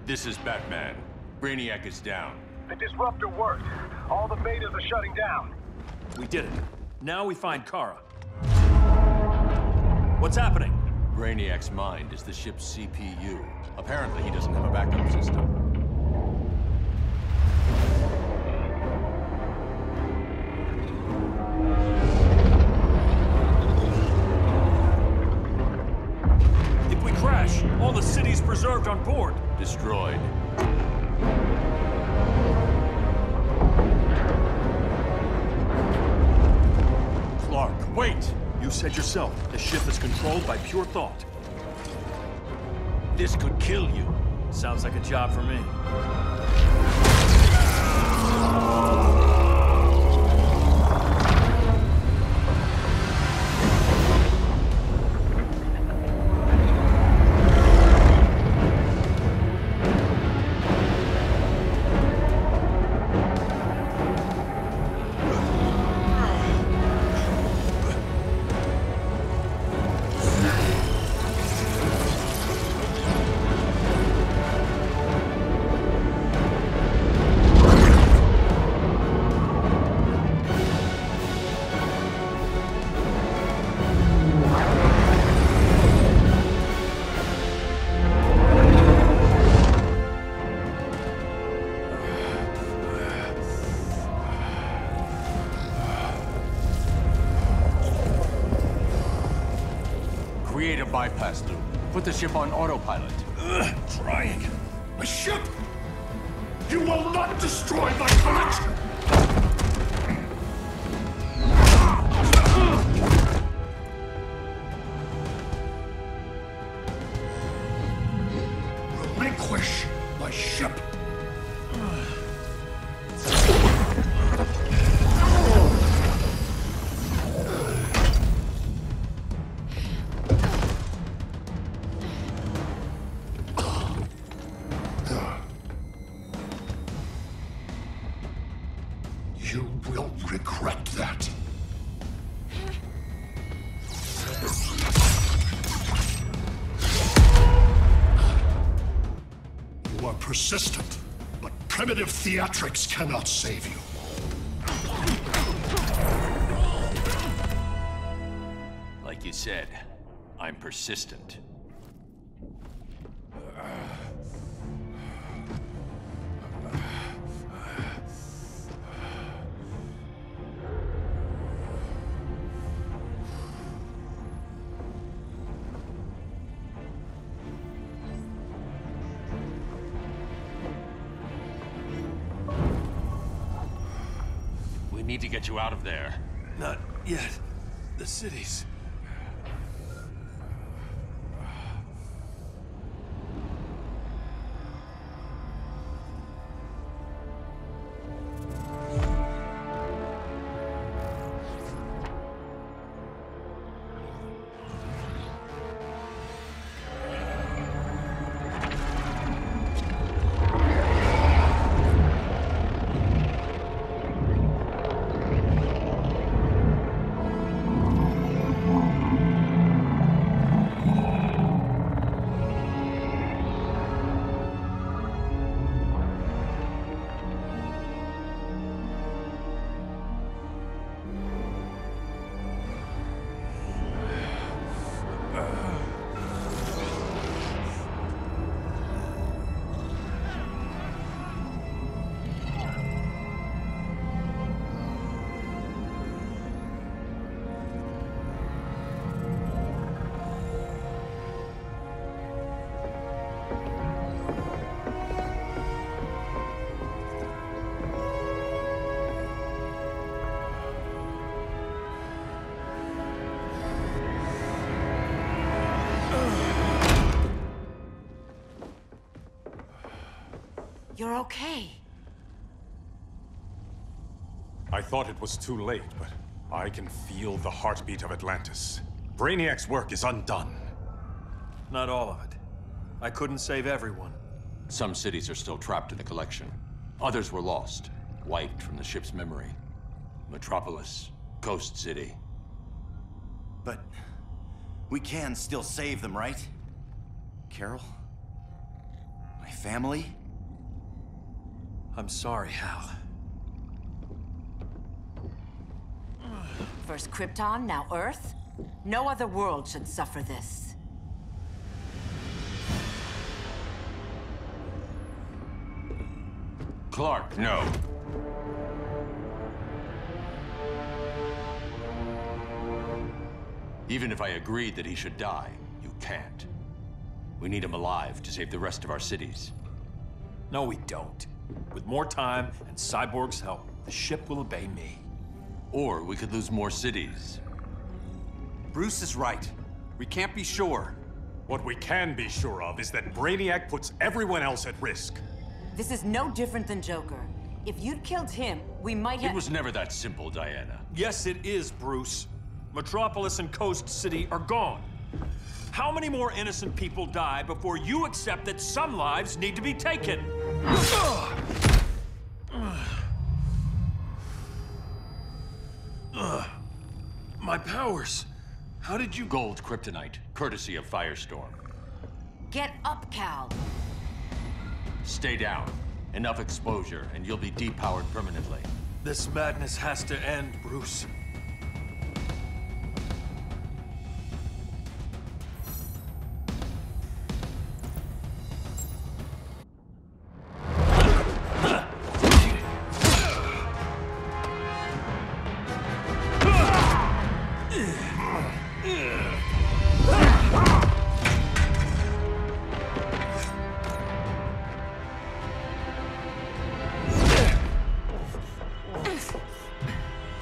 This is Batman. Brainiac is down. The disruptor worked. All the betas are shutting down. We did it. Now we find Kara. What's happening? Brainiac's mind is the ship's CPU. Apparently he doesn't have a backup system. If we crash, all the city's preserved on board. Destroyed. Clark, wait! You said yourself, the ship is controlled by pure thought. This could kill you. Sounds like a job for me. Create a bypass loop. Put the ship on autopilot. Trying. A ship! You will not destroy my collection! Relinquish my ship! You will regret that. You are persistent, but primitive theatrics cannot save you. Like you said, I'm persistent. need to get you out of there. Not yet. The cities. You're okay. I thought it was too late, but I can feel the heartbeat of Atlantis. Brainiac's work is undone. Not all of it. I couldn't save everyone. Some cities are still trapped in the collection. Others were lost, wiped from the ship's memory. Metropolis, Coast City. But we can still save them, right? Carol? My family? I'm sorry, Hal. First Krypton, now Earth? No other world should suffer this. Clark, no. Even if I agreed that he should die, you can't. We need him alive to save the rest of our cities. No, we don't. With more time and Cyborg's help, the ship will obey me. Or we could lose more cities. Bruce is right. We can't be sure. What we can be sure of is that Brainiac puts everyone else at risk. This is no different than Joker. If you'd killed him, we might have— It was never that simple, Diana. Yes, it is, Bruce. Metropolis and Coast City are gone. How many more innocent people die before you accept that some lives need to be taken? My powers. How did you— Gold kryptonite, courtesy of Firestorm. Get up, Cal. Stay down. Enough exposure, and you'll be depowered permanently. This madness has to end, Bruce.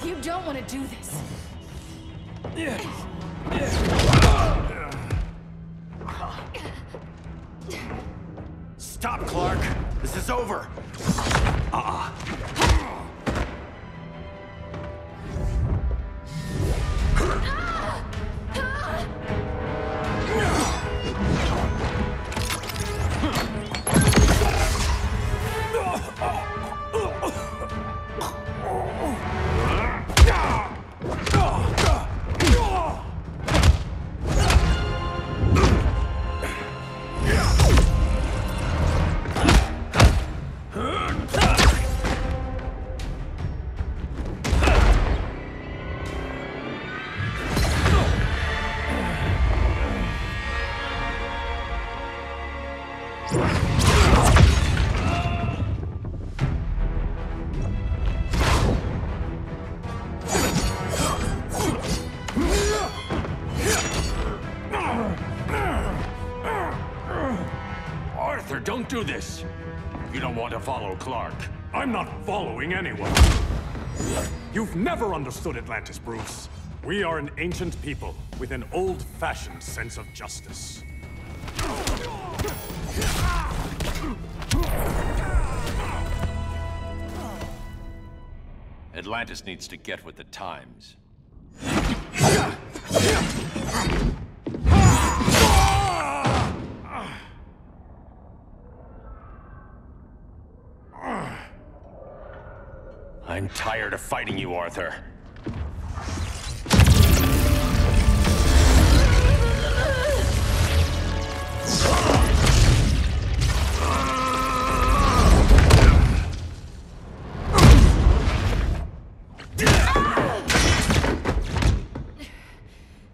You don't want to do this. Stop, Clark! This is over! Arthur, don't do this! You don't want to follow Clark. I'm not following anyone. You've never understood Atlantis, Bruce. We are an ancient people with an old-fashioned sense of justice. Atlantis needs to get with the times. I'm tired of fighting you, Arthur.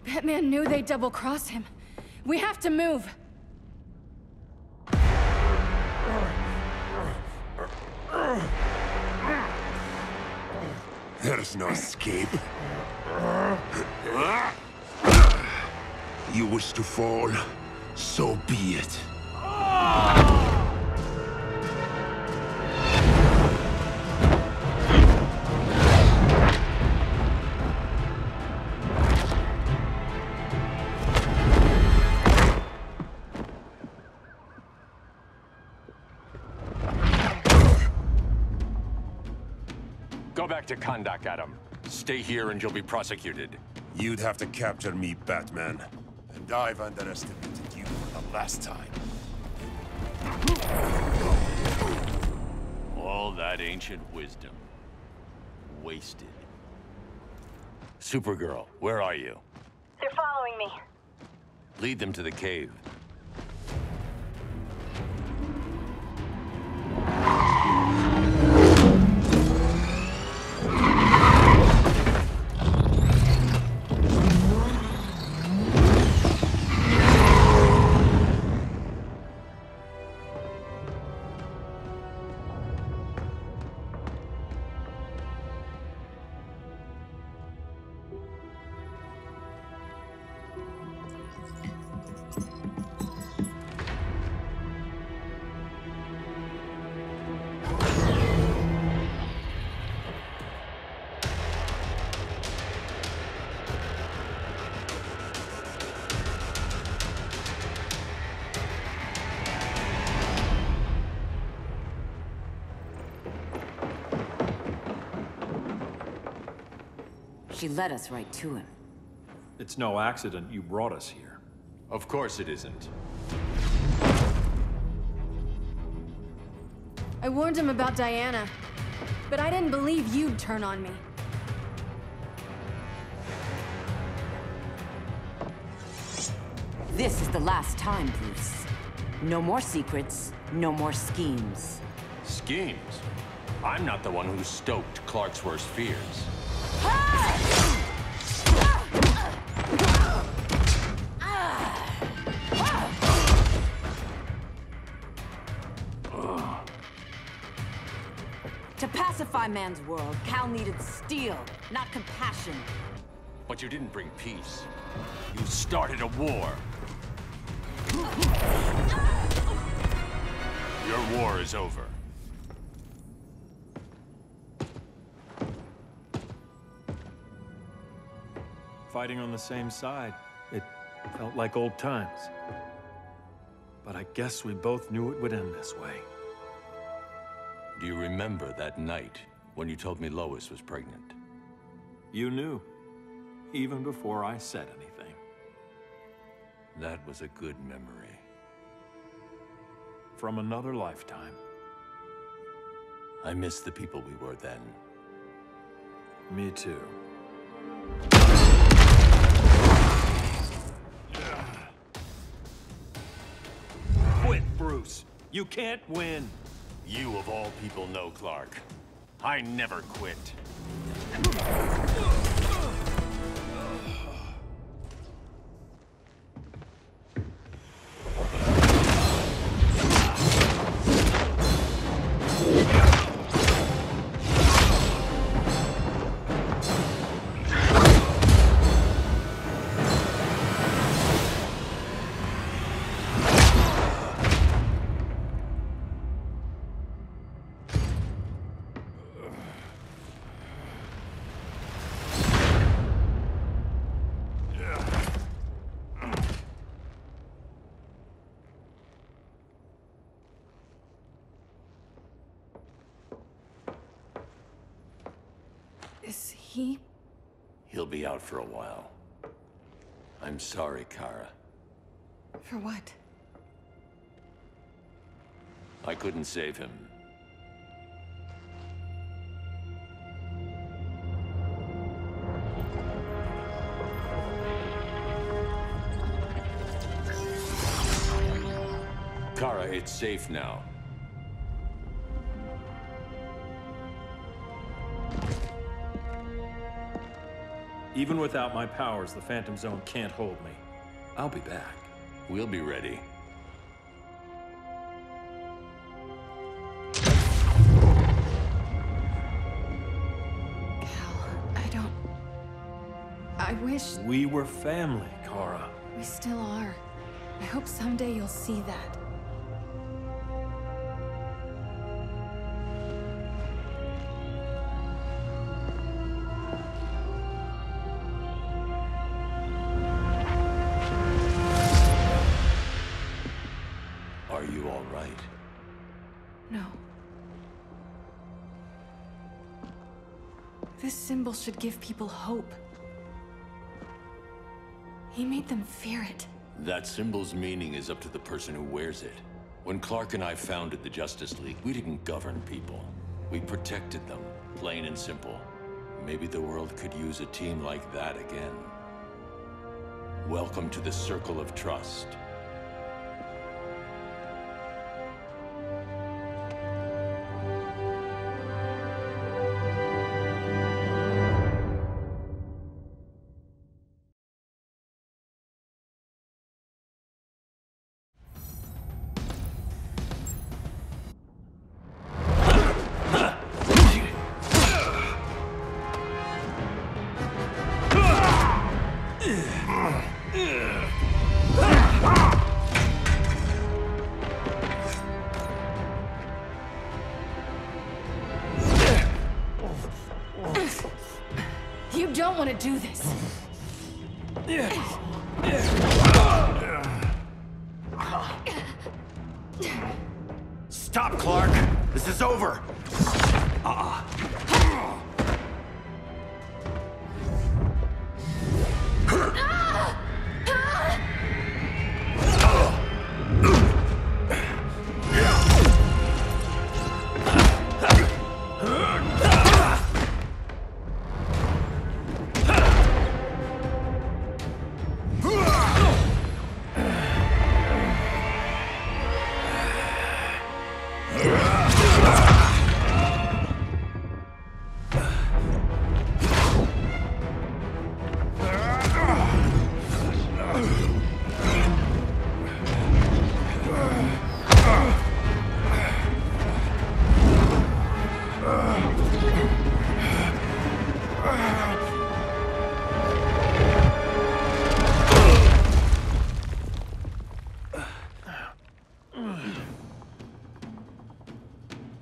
Batman knew they'd double-cross him. We have to move. There's no escape. You wish to fall, so be it. Go back to Kondak, Adam. Stay here and you'll be prosecuted. You'd have to capture me, Batman. And I've underestimated you for the last time. All that ancient wisdom. Wasted. Supergirl, where are you? They're following me. Lead them to the cave. She led us right to him. It's no accident you brought us here. Of course it isn't. I warned him about Diana, but I didn't believe you'd turn on me. This is the last time, Bruce. No more secrets, no more schemes. Schemes? I'm not the one who stoked Clark's worst fears. To pacify man's world, Cal needed steel, not compassion. But you didn't bring peace. You started a war. Your war is over. Fighting on the same side, it felt like old times. But I guess we both knew it would end this way. Do you remember that night when you told me Lois was pregnant? You knew, even before I said anything. That was a good memory. From another lifetime. I miss the people we were then. Me too. Quit, Bruce. You can't win. You of all people know, Clark. I never quit. He'll be out for a while. I'm sorry, Kara. For what? I couldn't save him. Kara, it's safe now. Even without my powers, the Phantom Zone can't hold me. I'll be back. We'll be ready. I wish... We were family, Kara. We still are. I hope someday you'll see that. Are you all right? No. This symbol should give people hope. He made them fear it. That symbol's meaning is up to the person who wears it. When Clark and I founded the Justice League, we didn't govern people. We protected them, plain and simple. Maybe the world could use a team like that again. Welcome to the Circle of Trust. You don't want to do this. Stop, Clark! This is over!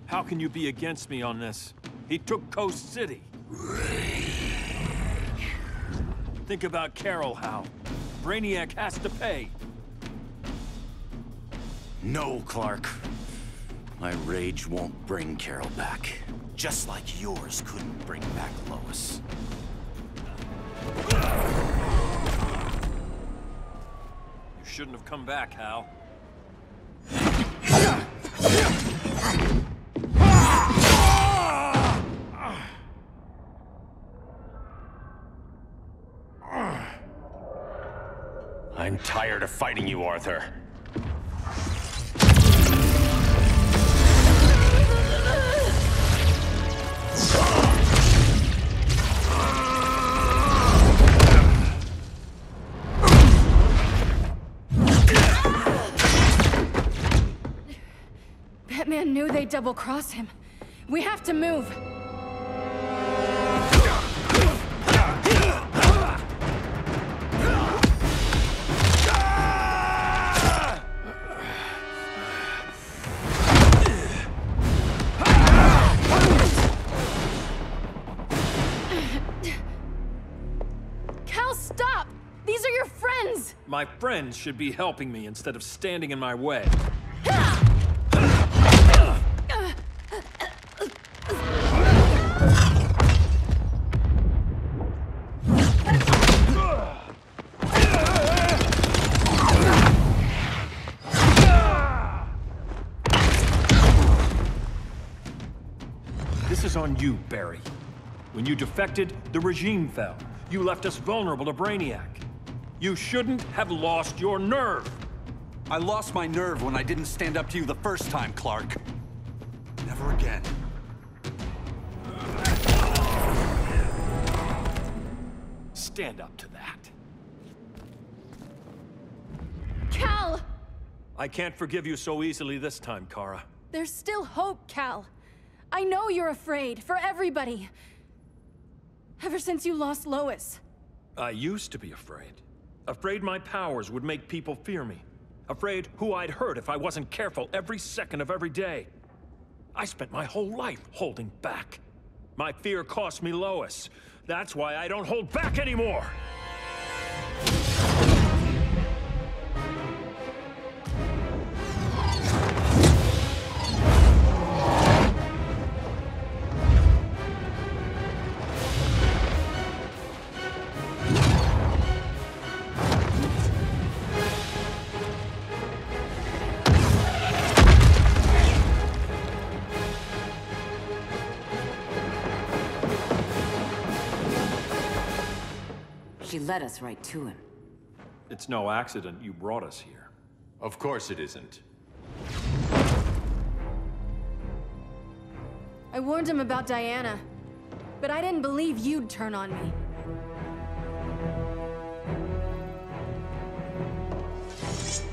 How can you be against me on this? He took Coast City. Think about Carol, Hal. Brainiac has to pay. No, Clark. My rage won't bring Carol back. Just like yours couldn't bring back Lois. You shouldn't have come back, Hal. I'm tired of fighting you, Arthur. Batman knew they'd double-cross him. We have to move. Cal, stop! These are your friends! My friends should be helping me instead of standing in my way. joke's on you, Barry. When you defected, the regime fell. You left us vulnerable to Brainiac. You shouldn't have lost your nerve. I lost my nerve when I didn't stand up to you the first time, Clark. Never again. Stand up to that. Cal! I can't forgive you so easily this time, Kara. There's still hope, Cal. I know you're afraid, for everybody. Ever since you lost Lois. I used to be afraid. Afraid my powers would make people fear me. Afraid who I'd hurt if I wasn't careful every second of every day. I spent my whole life holding back. My fear cost me Lois. That's why I don't hold back anymore! She led us right to him. It's no accident you brought us here. Of course it isn't. I warned him about Diana, but I didn't believe you'd turn on me.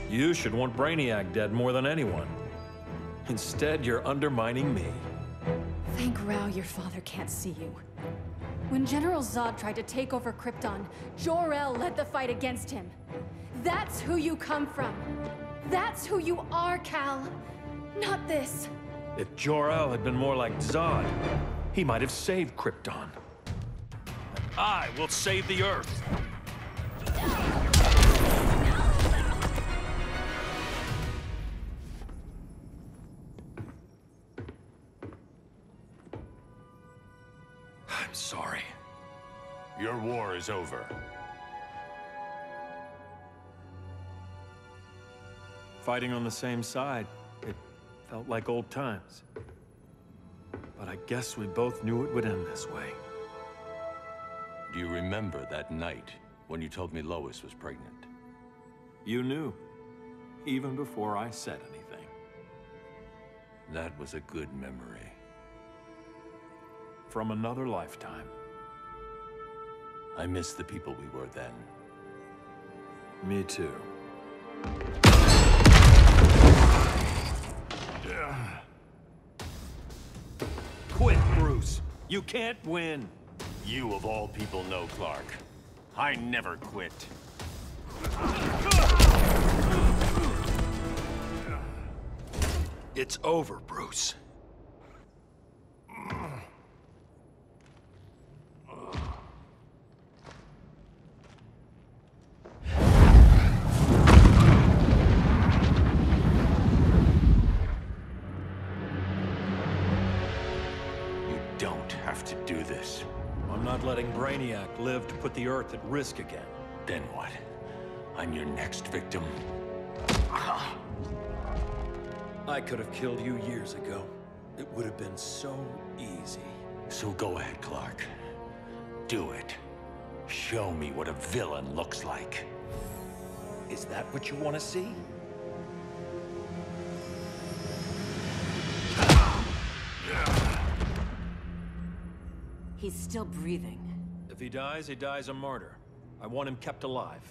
You should want Brainiac dead more than anyone. Instead, you're undermining me. Thank Rao your father can't see you. When General Zod tried to take over Krypton, Jor-El led the fight against him. That's who you come from. That's who you are, Cal. Not this. If Jor-El had been more like Zod, he might have saved Krypton. And I will save the Earth. I'm sorry. Your war is over. Fighting on the same side, it felt like old times. But I guess we both knew it would end this way. Do you remember that night when you told me Lois was pregnant? You knew, even before I said anything. That was a good memory. From another lifetime. I miss the people we were then. Me too. Quit, Bruce. You can't win. You of all people know, Clark. I never quit. It's over, Bruce. Have to do this. I'm not letting Brainiac live to put the Earth at risk again. Then what? I'm your next victim. I could have killed you years ago. It would have been so easy. So go ahead, Clark. Do it. Show me what a villain looks like. Is that what you want to see? He's still breathing. If he dies a martyr. I want him kept alive.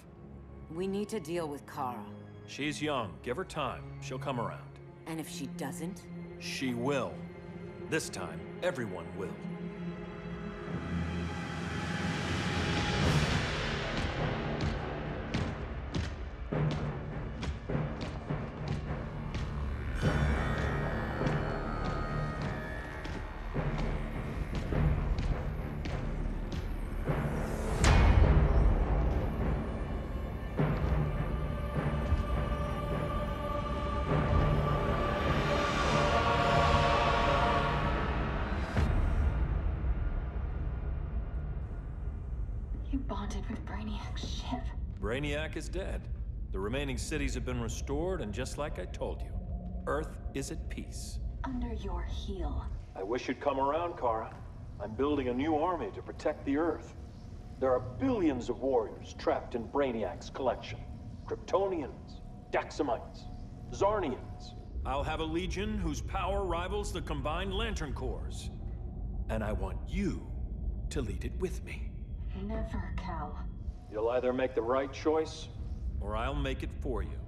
We need to deal with Kara. She's young. Give her time. She'll come around. And if she doesn't? She will. This time, everyone will. You bonded with Brainiac's ship. Brainiac is dead. The remaining cities have been restored, and just like I told you, Earth is at peace. Under your heel. I wish you'd come around, Kara. I'm building a new army to protect the Earth. There are billions of warriors trapped in Brainiac's collection. Kryptonians, Daxamites, Zarnians. I'll have a legion whose power rivals the combined Lantern Corps. And I want you to lead it with me. Never, Cal. You'll either make the right choice, or I'll make it for you.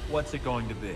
What's it going to be?